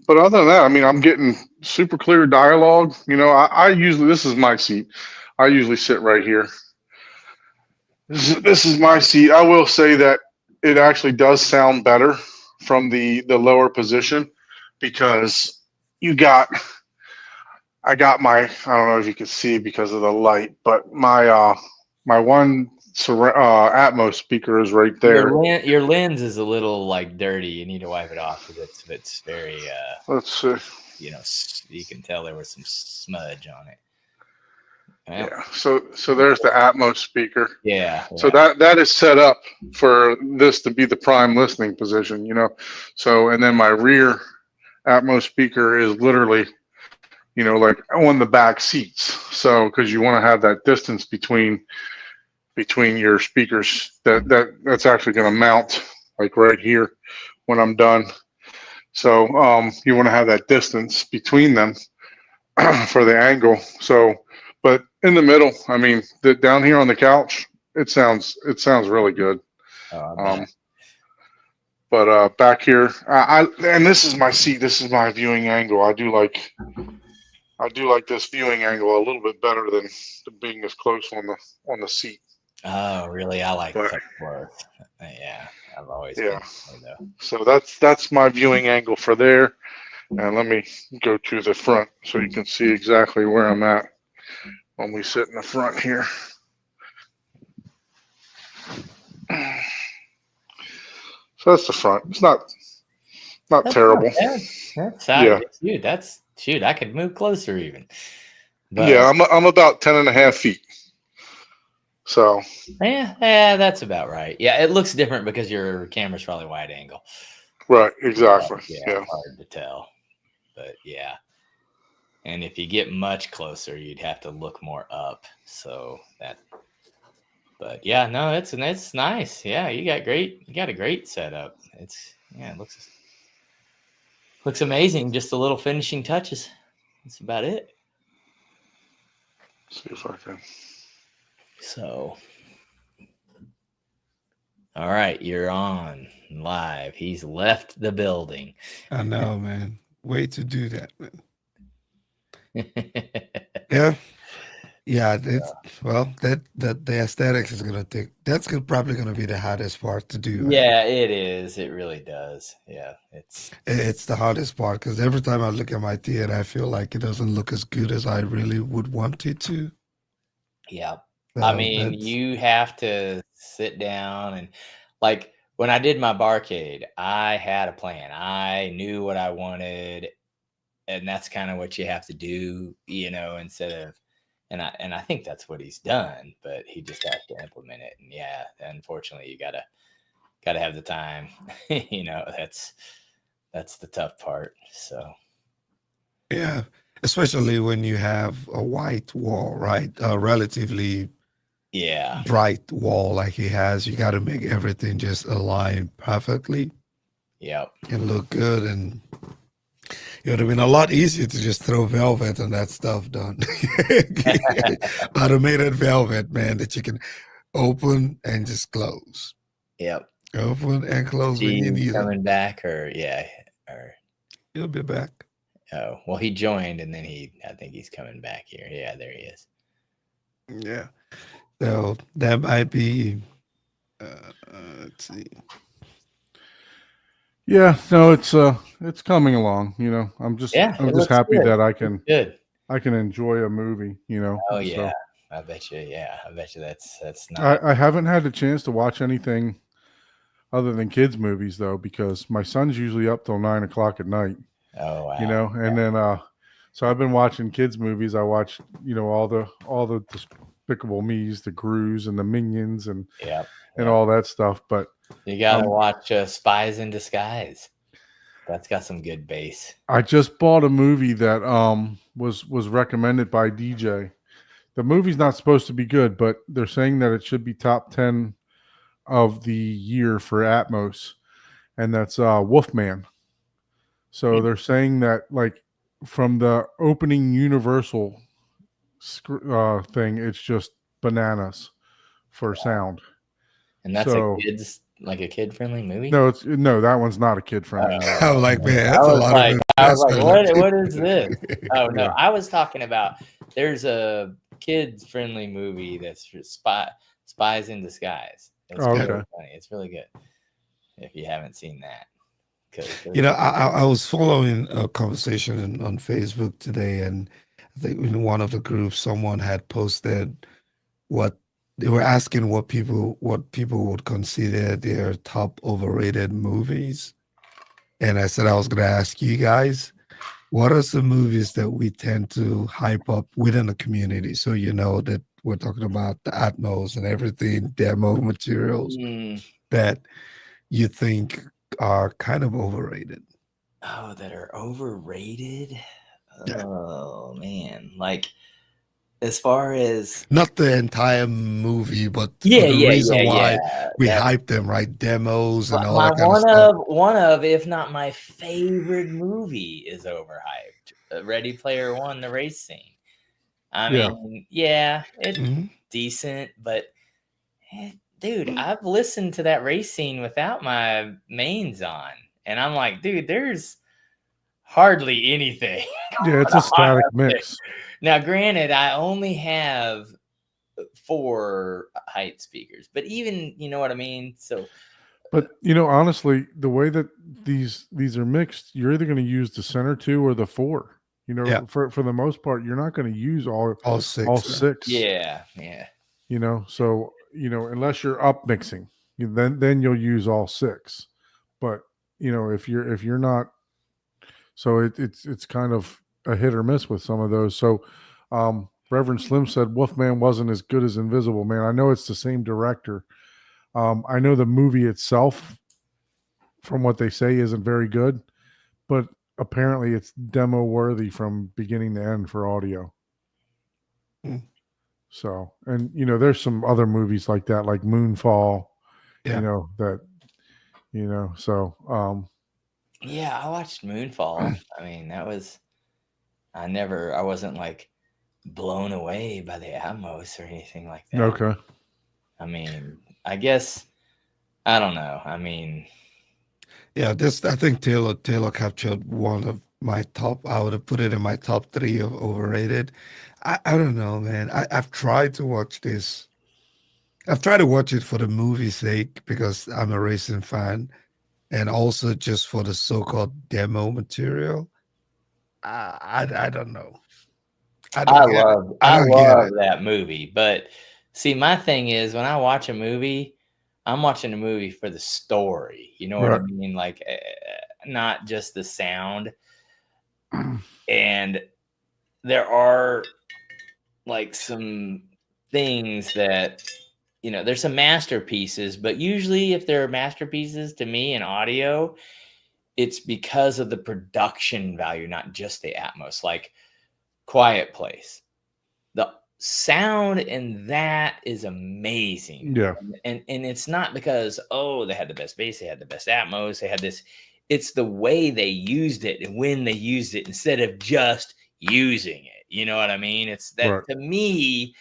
but other than that, I mean, I'm getting super clear dialogue. I usually, this is my seat. I usually sit right here. This is my seat. I will say that it actually does sound better from the lower position because I got I don't know if you can see because of the light, but my one Atmos speaker is right there. Your lens is a little like dirty. You need to wipe it off because it's very Let's see. You can tell there was some smudge on it. Well, Yeah. So there's the Atmos speaker. yeah. So that is set up for this to be the prime listening position, So and then my rear Atmos speaker is literally, like on the back seats. So because you want to have that distance between your speakers that's actually going to mount like right here when I'm done. So you want to have that distance between them for the angle. So, but in the middle, I mean, down here on the couch, it sounds really good. But back here, and this is my seat. This is my viewing angle. I do like this viewing angle a little bit better than being as close on the seat. Oh, really? I like But- Duckworth. Yeah, I've always Yeah. been though. So that's my viewing angle for there. And let me go to the front so you can see exactly where I'm at when we sit in the front here. So that's the front. It's not terrible. That's Yeah. Dude, shoot. I could move closer even. But, Yeah, I'm about 10.5 feet. So yeah, that's about right. Yeah, it looks different because your camera's probably wide angle. right, exactly. Yeah, Yeah. it's hard to tell. But yeah. And if you get much closer, you'd have to look more up. So but yeah, no, it's nice. Yeah, you got a great setup. It looks amazing. Just the little finishing touches. That's about it. See if I can. So, all right, you're on live. He's left the building. I know, man. Way to do that, man. Yeah. Yeah, well, that the aesthetics is probably gonna be the hardest part to do. Man. Yeah, it is. It really does. Yeah, It's the hardest part because every time I look at my theater, I feel like it doesn't look as good as I really would want it to. yeah. So I mean, that's- you have to sit down and like when I did my barcade, I had a plan. I knew what I wanted, and that's kind of what you have to do, instead of and I think that's what he's done, but he just has to implement it. And yeah, unfortunately you gotta have the time. That's the tough part. So Yeah, especially when you have a white wall, right? A relatively yeah. bright wall like he has. You got to make everything just align perfectly Yep. and look good. And it would have been a lot easier to just throw velvet and that stuff done. Automated velvet, man, that you can open and just close. Yep. Open and close when you He's need it. coming back or He'll be back. oh well, he joined and then I think he's coming back here. Yeah, there he is. Yeah. So that might be, let's see. Yeah, no, it's coming along. I'm just Yeah, I'm it just looks happy good. that I can Good. enjoy a movie. Oh so. yeah. I bet you. Yeah, I bet you that's not. I haven't had the chance to watch anything other than kids movies though, because my son's usually up till 9 o'clock at night. Oh wow. And then so I've been watching kids movies. I watched all the Despicable Me's, the Gru's, and the Minions, and Yep. all that stuff. But You gotta watch Spies in Disguise. That's got some good bass. I just bought a movie that was recommended by DJ. The movie's not supposed to be good, but they're saying that it should be top 10 of the year for Atmos, and that's Wolfman. So they're saying that like from the opening Universal thing, it's just bananas for sound. And that's So- a kid friendly movie. No, that one's not a kid friendly. I'm like, man, I that's a was lot like, of I was like, investment. what is this? Oh no, Yeah. I was talking about there's a kids friendly movie that's for spies in disguise. It's Oh, really okay. funny. It's really good. If you haven't seen that, 'cause You know, I was following a conversation on Facebook today, and I think in one of the groups, someone had posted what they were asking what people would consider their top overrated movies. And I said I was going to ask you guys, what are some movies that we tend to hype up within the community? So you know that we're talking about the Atmos and everything, demo materials Mm, that you think are kind of overrated. oh, that are overrated. Yeah. Oh man, like as far as Not the entire movie, but for yeah, the yeah, reason yeah, why yeah. we That- hype them, right? Demos and all my that kind of stuff. one of, if not my favorite movie, is overhyped. Ready Player One, the race scene. I Yeah. mean, yeah, it's Mhm. decent, but dude, I've listened to that race scene without my mains on, and I'm like, dude, there's hardly anything. Yeah, it's a static mix. Now, granted, I only have 4 height speakers, but even you know what I mean. So But honestly, the way that these are mixed, you're either going to use the center 2 or the 4. Yeah. For the most part, you're not going to use all All six. all yeah. 6. yeah. So unless you're up mixing, then you'll use all 6. But if you're not, so it's kind of a hit or miss with some of those. So Reverend Slim said Wolfman wasn't as good as Invisible Man. I know it's the same director. I know the movie itself, from what they say, isn't very good, but apparently it's demo worthy from beginning to end for audio. Hmm. So, and there's some other movies like that, like Moonfall. Yeah. So Yeah, I watched Moonfall. I mean, I wasn't like blown away by the Atmos or anything like that. okay. I mean, I guess I don't know. I mean, Yeah, I think Taylor captured one of my top. I would have put it in my top 3 of overrated. I don't know, man. I've tried to watch this. I've tried to watch it for the movie's sake because I'm a racing fan, and also just for the so-called demo material. I don't know. I don't get it. love don't get it. that movie. But see, my thing is when I watch a movie, I'm watching a movie for the story. You know what I Right. mean? Like, not just the sound. And there are like some things that, there's some masterpieces, but usually if there are masterpieces to me in audio, it's because of the production value, not just the Atmos. Like Quiet Place, the sound in that is amazing. Yeah. And it's not because they had the best bass, they had the best Atmos, they had this. It's the way they used it and when they used it instead of just using it. You know what I mean? It's that Right. to me,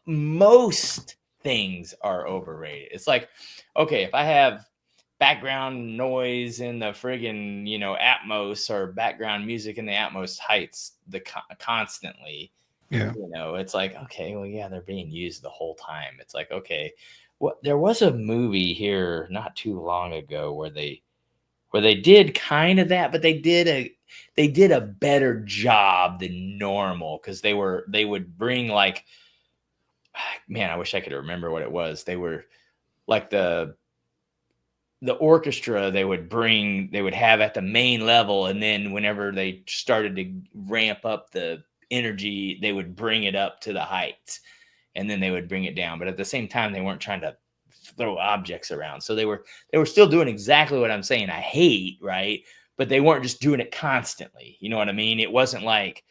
most things are overrated. It's like, okay, if I have background noise in the friggin' Atmos or background music in the Atmos heights constantly, Yeah. it's like, okay, well, yeah, they're being used the whole time. It's like, okay, there was a movie here not too long ago where they did kind of that, but they did a better job than normal because they would bring like, man, I wish I could remember what it was. They were like the orchestra they would have at the main level, and then whenever they started to ramp up the energy, they would bring it up to the heights, and then they would bring it down. But at the same time, they weren't trying to throw objects around, so they were still doing exactly what I'm saying I hate, right? but they weren't just doing it constantly. You know what I mean? It wasn't like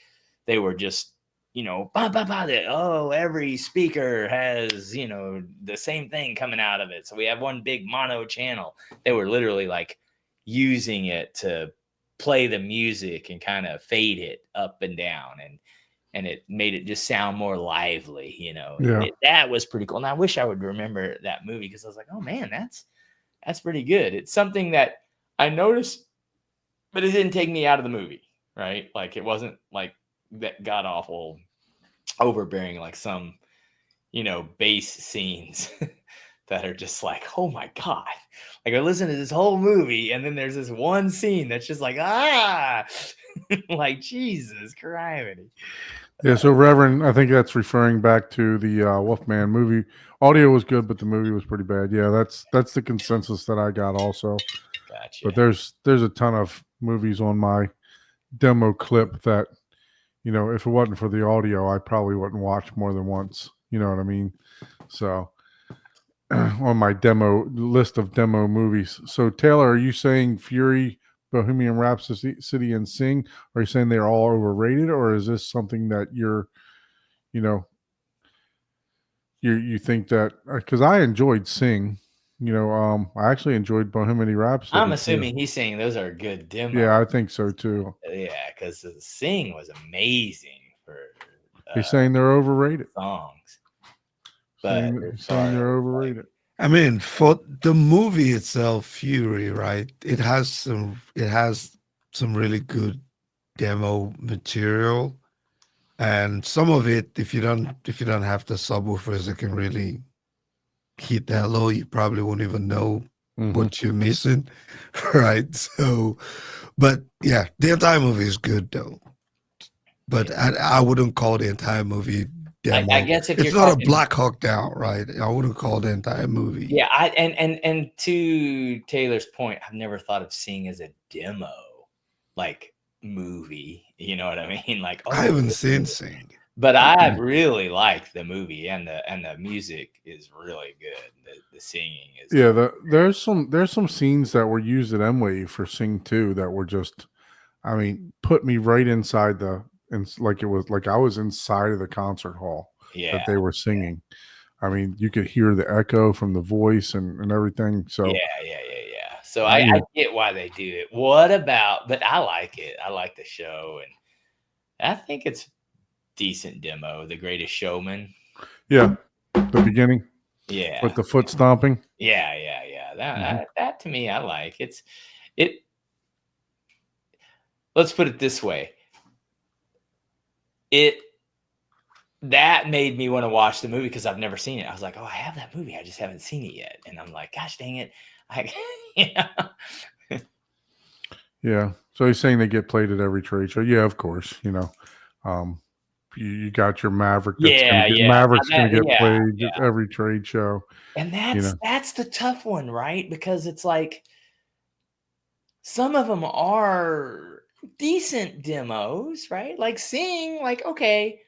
they were just, every speaker has, the same thing coming out of it. So we have one big mono channel. They were literally like using it to play the music and kind of fade it up and down. And it made it just sound more lively, Yeah. That was pretty cool. And I wish I would remember that movie, because I was like, oh man, that's pretty good. It's something that I noticed, but it didn't take me out of the movie, right? Like it wasn't like that god awful overbearing, like some, bass scenes that are just like, oh my God. Like I listened to this whole movie and then there's this one scene that's just like, like Jesus Christ. Yeah, so Reverend, I think that's referring back to the Wolfman movie. Audio was good, but the movie was pretty bad. Yeah, that's the consensus that I got also. Gotcha. But there's a ton of movies on my demo clip that, if it wasn't for the audio, I probably wouldn't watch more than once. You know what I mean? So on my demo list of demo movies. So Taylor, are you saying Fury, Bohemian Rhapsody, and Sing? Are you saying they're all overrated, or is this something that you think that, because I enjoyed Sing, I actually enjoyed Bohemian Rhapsody. I'm assuming he's saying those are good demos. Yeah, I think so too. Yeah, because the Sing was amazing for He's saying they're overrated. songs. But Saying they're overrated. I mean, for the movie itself, Fury, right? It has some really good demo material, and some of it, if you don't have the subwoofers that can really hit that low, you probably won't even know what you're missing, right? So, but yeah, the entire movie is good though. But I wouldn't call the entire movie demo. I guess if it's you're not talking, a Black Hawk Down, right? I wouldn't call the entire movie. Yeah, and to Taylor's point, I've never thought of Sing as a demo, like movie. You know what I mean? Like I haven't seen Sing, but I really like the movie, and the music is really good. The singing is there's some scenes that were used at Emway for Sing 2 that were just, I mean, put me right inside like it was like I was inside of the concert hall that they were singing. I mean, you could hear the echo from the voice and everything. So yeah. So I get why they do it. But I like it. I like the show, and I think it's decent demo. The Greatest Showman. Yeah, the beginning. Yeah, with the foot stomping. Yeah. That to me, I like it. Let's put it this way. That made me want to watch the movie because I've never seen it. I was like, oh, I have that movie. I just haven't seen it yet. And I'm like, gosh, dang it. Yeah. So he's saying they get played at every trade show. Yeah, of course. You got your Maverick. Maverick's going to get played at every trade show. And that's the tough one, right? Because it's like some of them are decent demos, right? Like Sing, like, okay,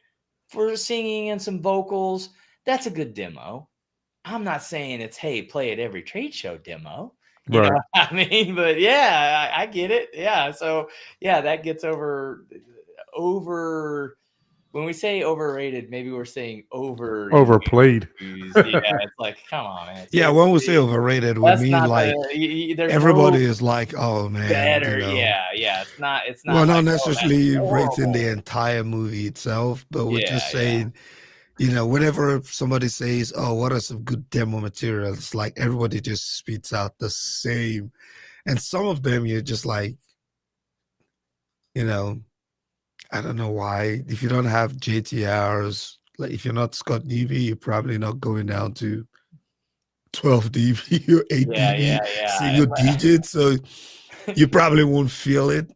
for singing and some vocals, that's a good demo. I'm not saying it's, hey, play at every trade show demo. You know what I mean? But yeah, I get it. Yeah. So yeah, that gets over when we say overrated, maybe we're saying overplayed. Yeah, it's like, come on, man. Yeah, when we say overrated, we mean like everybody is like, oh man, better. Yeah. It's not. Well, not like, necessarily rating the entire movie itself, but we're just saying, whenever somebody says, oh, what are some good demo materials? It's like everybody just spits out the same, and some of them you're just like, I don't know why. If you don't have JTRs, like if you're not Scott Newby, you're probably not going down to 12 dB or 8 dB single digits. So you probably won't feel it.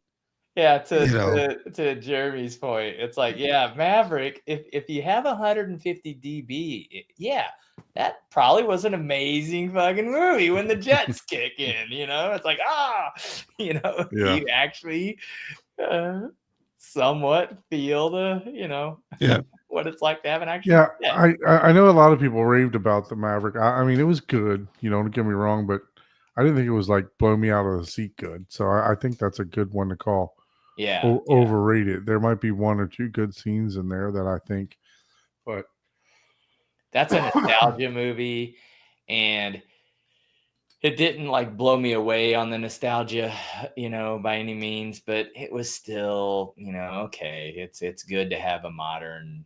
Yeah, to Jeremy's point, it's like, Maverick, if you have 150 dB, that probably was an amazing fucking movie when the jets kick in, it's like, you actually somewhat feel what it's like to have an actual jet. I know a lot of people raved about the Maverick. I mean, it was good, don't get me wrong, but I didn't think it was like blow me out of the seat good. So I think that's a good one to call. Yeah, yeah. Overrated. There might be one or two good scenes in there that I think, but That's a nostalgia movie, and it didn't like blow me away on the nostalgia, by any means, but it was still, okay. It's good to have a modern,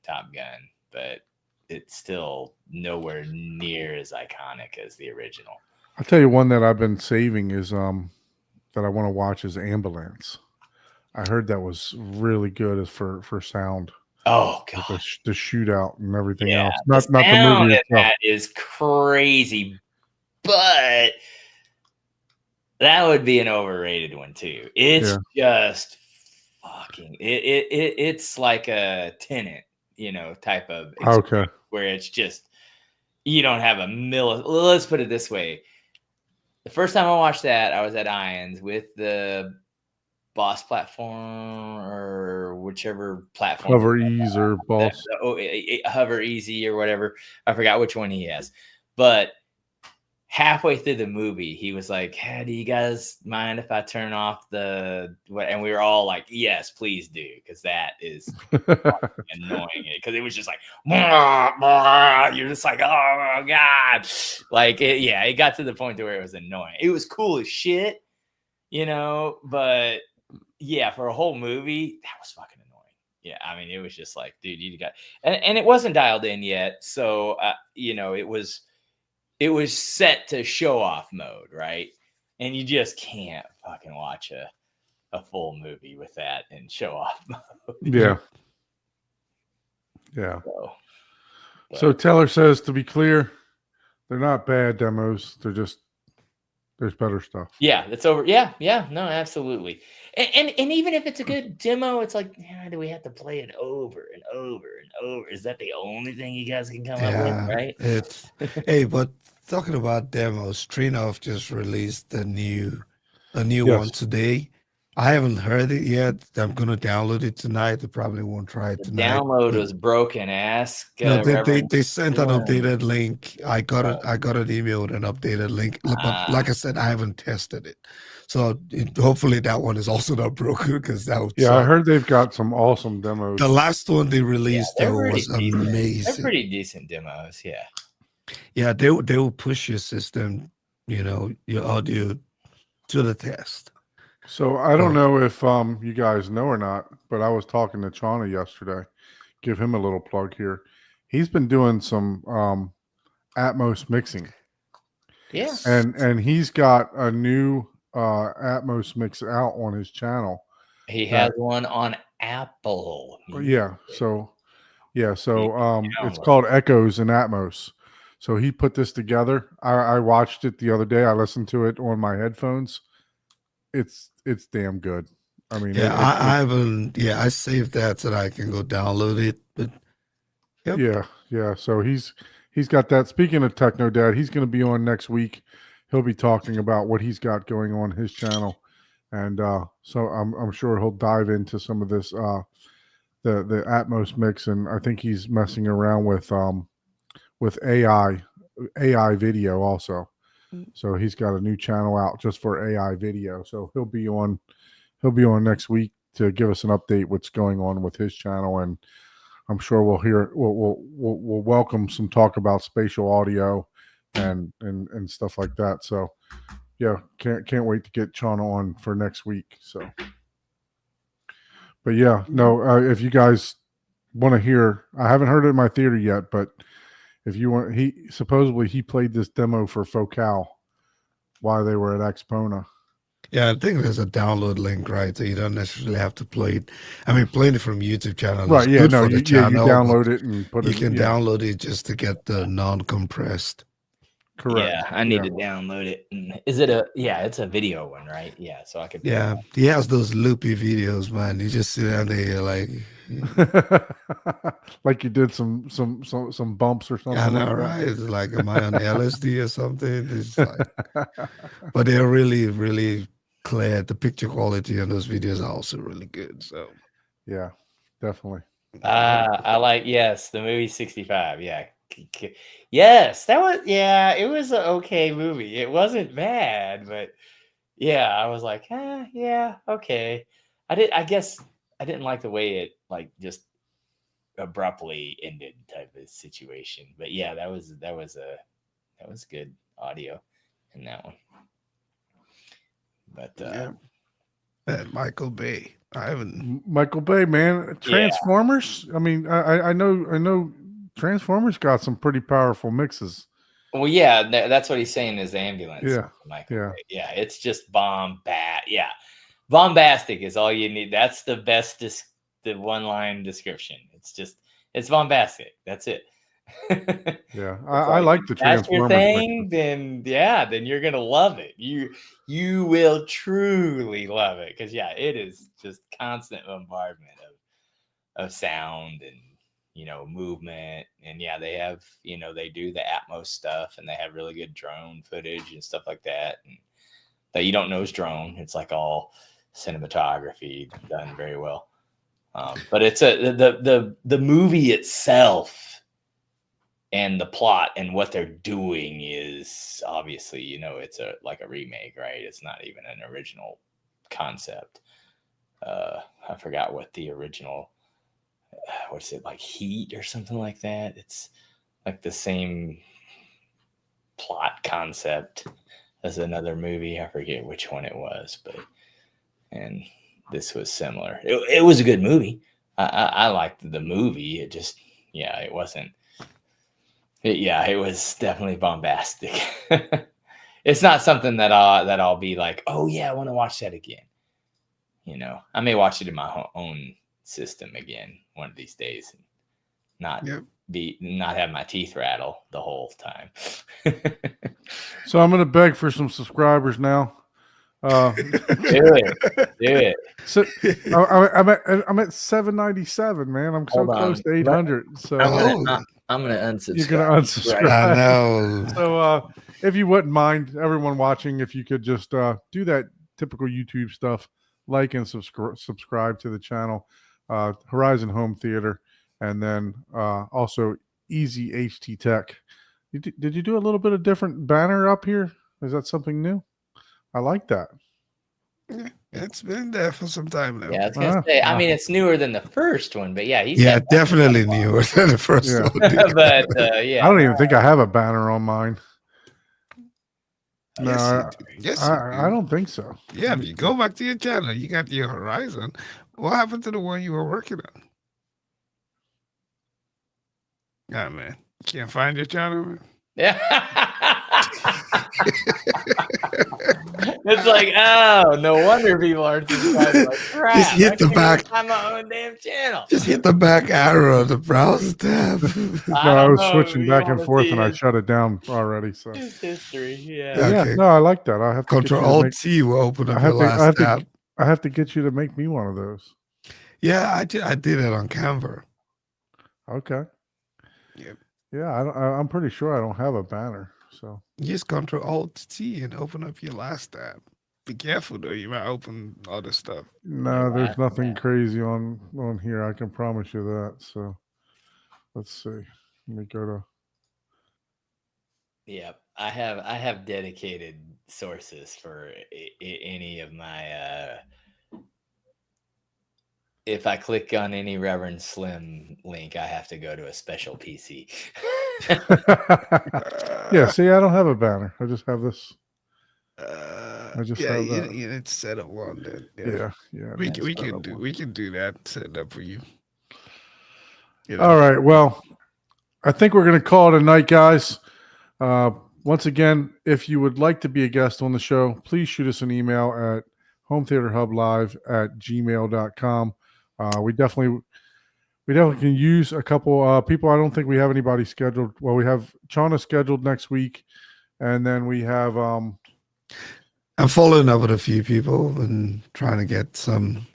Top Gun, but it's still nowhere near as iconic as the original. I'll tell you one that I've been saving is that I want to watch is Ambulance. I heard that was really good as for sound. Oh Like god, the shootout and everything yeah, else. Not the sound movie in itself. that is crazy, but that would be an overrated one too. It's just fucking it's like a Tenet, type of Okay. where it's just you don't have let's put it this way. The first time I watched that, I was at Ions with the Boss platform or whichever platform. Hover Ease or Boss. Hover Easy or whatever. I forgot which one he has. But halfway through the movie, he was like, hey, do you guys mind if I turn off the what? And we were all like, yes, please do, because that is annoying. Because it was just like, you're just like, oh god. Like it got to the point to where it was annoying. It was cool as shit, but yeah, for a whole movie, that was fucking annoying. Yeah, I mean, it was just like, dude, you got, and it wasn't dialed in yet, so it was set to show off mode, right? And you just can't fucking watch a full movie with that in show off mode. Yeah. Yeah. So But- Taylor says, to be clear, they're not bad demos. They're just there's better stuff. Yeah, that's over. Yeah, no, absolutely. And even if it's a good demo, it's like, do we have to play it over and over and over? Is that the only thing you guys can come up with, right? It's hey, but talking about demos, Trinov just released a new one today. I haven't heard it yet. I'm gonna download it tonight. I probably won't try it The tonight. download was broken. Ask. No, they Reverend sent an Dylan. updated link. I got an email with an updated link. But like I said, I haven't tested it. So hopefully that one is also not broken, because that would Yeah, suck. I heard they've got some awesome demos. The last one they released they're though pretty was decent. They're amazing. pretty decent demos. Yeah. Yeah, they will push your system, your audio to the test. So I don't know if you guys know or not, but I was talking to Chana yesterday. Give him a little plug here. He's been doing some Atmos mixing. Yeah. And he's got a new Atmos mix out on his channel. He has one on Apple. Yeah. So it's download. called Echoes in Atmos. So he put this together. I watched it the other day. I listened to it on my headphones. It's damn good. I mean, Yeah, I haven't. Yeah, I saved that so that I can go download it. But yep. yeah. So he's got that. Speaking of Techno Dad, he's going to be on next week. He'll be talking about what he's got going on his channel, and so I'm sure he'll dive into some of this the Atmos mix, and I think he's messing around with AI video also. So he's got a new channel out just for AI video. So he'll be on next week to give us an update what's going on with his channel, and I'm sure we'll welcome some talk about spatial audio and stuff like that. So yeah, can't wait to get Chana on for next week. So, but yeah, no, if you guys want to hear, I haven't heard it in my theater yet, but if you want, he played this demo for Focal while they were at Expona. Yeah, I think there's a download link, right? So you don't necessarily have to play it. I mean, playing it from YouTube channel is Right? Yeah, good no, for the you channel. but download it and put you it. can download it just to get the non-compressed. Correct. Yeah, I need to download it. Is it it's a video one, right? Yeah, so I could. Yeah, he has those loopy videos, man. You just sit down there, you're like, like you did some bumps or something. I know, like right? It's like, am I on LSD or something? It's like, but they're really, really clear. The picture quality on those videos are also really good. So Yeah, definitely. I like the movie 65. Yeah, Yes, that was it was an okay movie. It wasn't bad, but yeah, I was like, yeah, okay. I guess I didn't like the way it like just abruptly ended type of situation. But yeah, that was good audio in that one. But Yeah. And Michael Bay. I haven't. Michael Bay, man. Transformers. I mean, I know Transformers got some pretty powerful mixes. well, yeah, that's what he's saying is the ambulance. Yeah, Michael yeah. Bay. Yeah, it's just yeah. Bombastic is all you need. That's the best the one line description. It's bombastic. That's it. Yeah, I like the That's your Transformers. thing, then you're gonna love it. You will truly love it because it is just constant bombardment of sound and movement, and they have they do the Atmos stuff, and they have really good drone footage and stuff like that, and that you don't know is drone. It's like all cinematography done very well. But it's the movie itself and the plot and what they're doing is obviously, it's like a remake, right? It's not even an original concept. I forgot what the original, what's it, like Heat or something like that? It's like the same plot concept as another movie. I forget which one it was, and this was similar. It was a good movie. I liked the movie. It just, it wasn't. It was definitely bombastic. It's not something that I'll be like, oh yeah, I want to watch that again. I may watch it in my own system again one of these days, and not have my teeth rattle the whole time. So I'm gonna beg for some subscribers now. Do it. So I'm at 797, man. I'm so Hold on. close to 800. So I'm gonna unsubscribe. you're gonna unsubscribe. I know. So if you wouldn't mind, everyone watching, if you could just do that typical YouTube stuff, like and subscribe to the channel, Horizon Home Theater, and then also Easy HT Tech. Did you do a little bit of different banner up here? Is that something new? I like that. Yeah, it's been there for some time now. Yeah, I was gonna say. I mean, it's newer than the first one, but he's Yeah, had that definitely for a while. newer than the first Yeah. one. But I don't even think I have a banner on mine. No, Yes, you do. Yes, you I do. don't think so. Yeah, if you go back to your channel, you got your Horizon. What happened to the one you were working on? Yeah, man. You can't find your channel, man. It's like, oh, no wonder people aren't subscribed. Like, crap, Just hit I the can't back. even find my own damn channel. Just hit the back arrow of the browser tab. I was don't know. switching You back and wanna forth, see and I his- shut it down already. So his history. Yeah. Yeah. yeah, Okay. no, I like that. I have to get you to Control make- T will open I up have your to- last tab. I have to get you to make me one of those. Yeah, I did it on Canva. Okay. Yep. Yeah, I'm pretty sure I don't have a banner. So Just Control Alt T and open up your last tab. Be careful though, you might open other stuff. no, Yeah, there's nothing yeah. crazy on here. I can promise you that. So let's see. Let me go to. Yep. I have dedicated sources for any of my if I click on any Reverend Slim link, I have to go to a special PC. Yeah, see, I don't have a banner. I just have this. I just yeah, have you, that. you need to set up one then. Yeah. We That's can do that. Set it up for you. All right. Well, I think we're going to call it a night, guys. Once again, if you would like to be a guest on the show, please shoot us an email at hometheaterhublive@gmail.com. We definitely can use a couple people. I don't think we have anybody scheduled. Well, we have Chana scheduled next week, and then we have I'm following up with a few people and trying to get some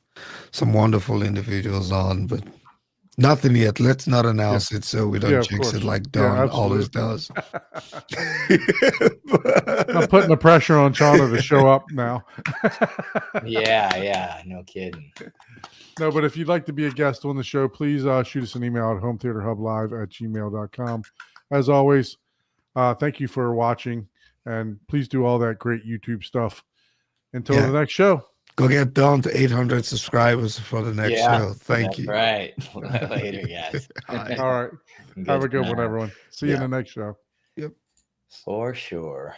wonderful individuals on, but Nothing yet. Let's not announce it so we don't Yeah, of jinx course. it like Yeah, Don always does. I'm putting the pressure on Chana to show up now. Yeah, no kidding. No, but if you'd like to be a guest on the show, please shoot us an email at hometheaterhublive@gmail.com. As always, thank you for watching, and please do all that great YouTube stuff. Until Yeah. the next show. Go get Don to 800 subscribers for the next show. Thank you. Right. Later, guys. All right. Have a good one, everyone. See you in the next show. For sure.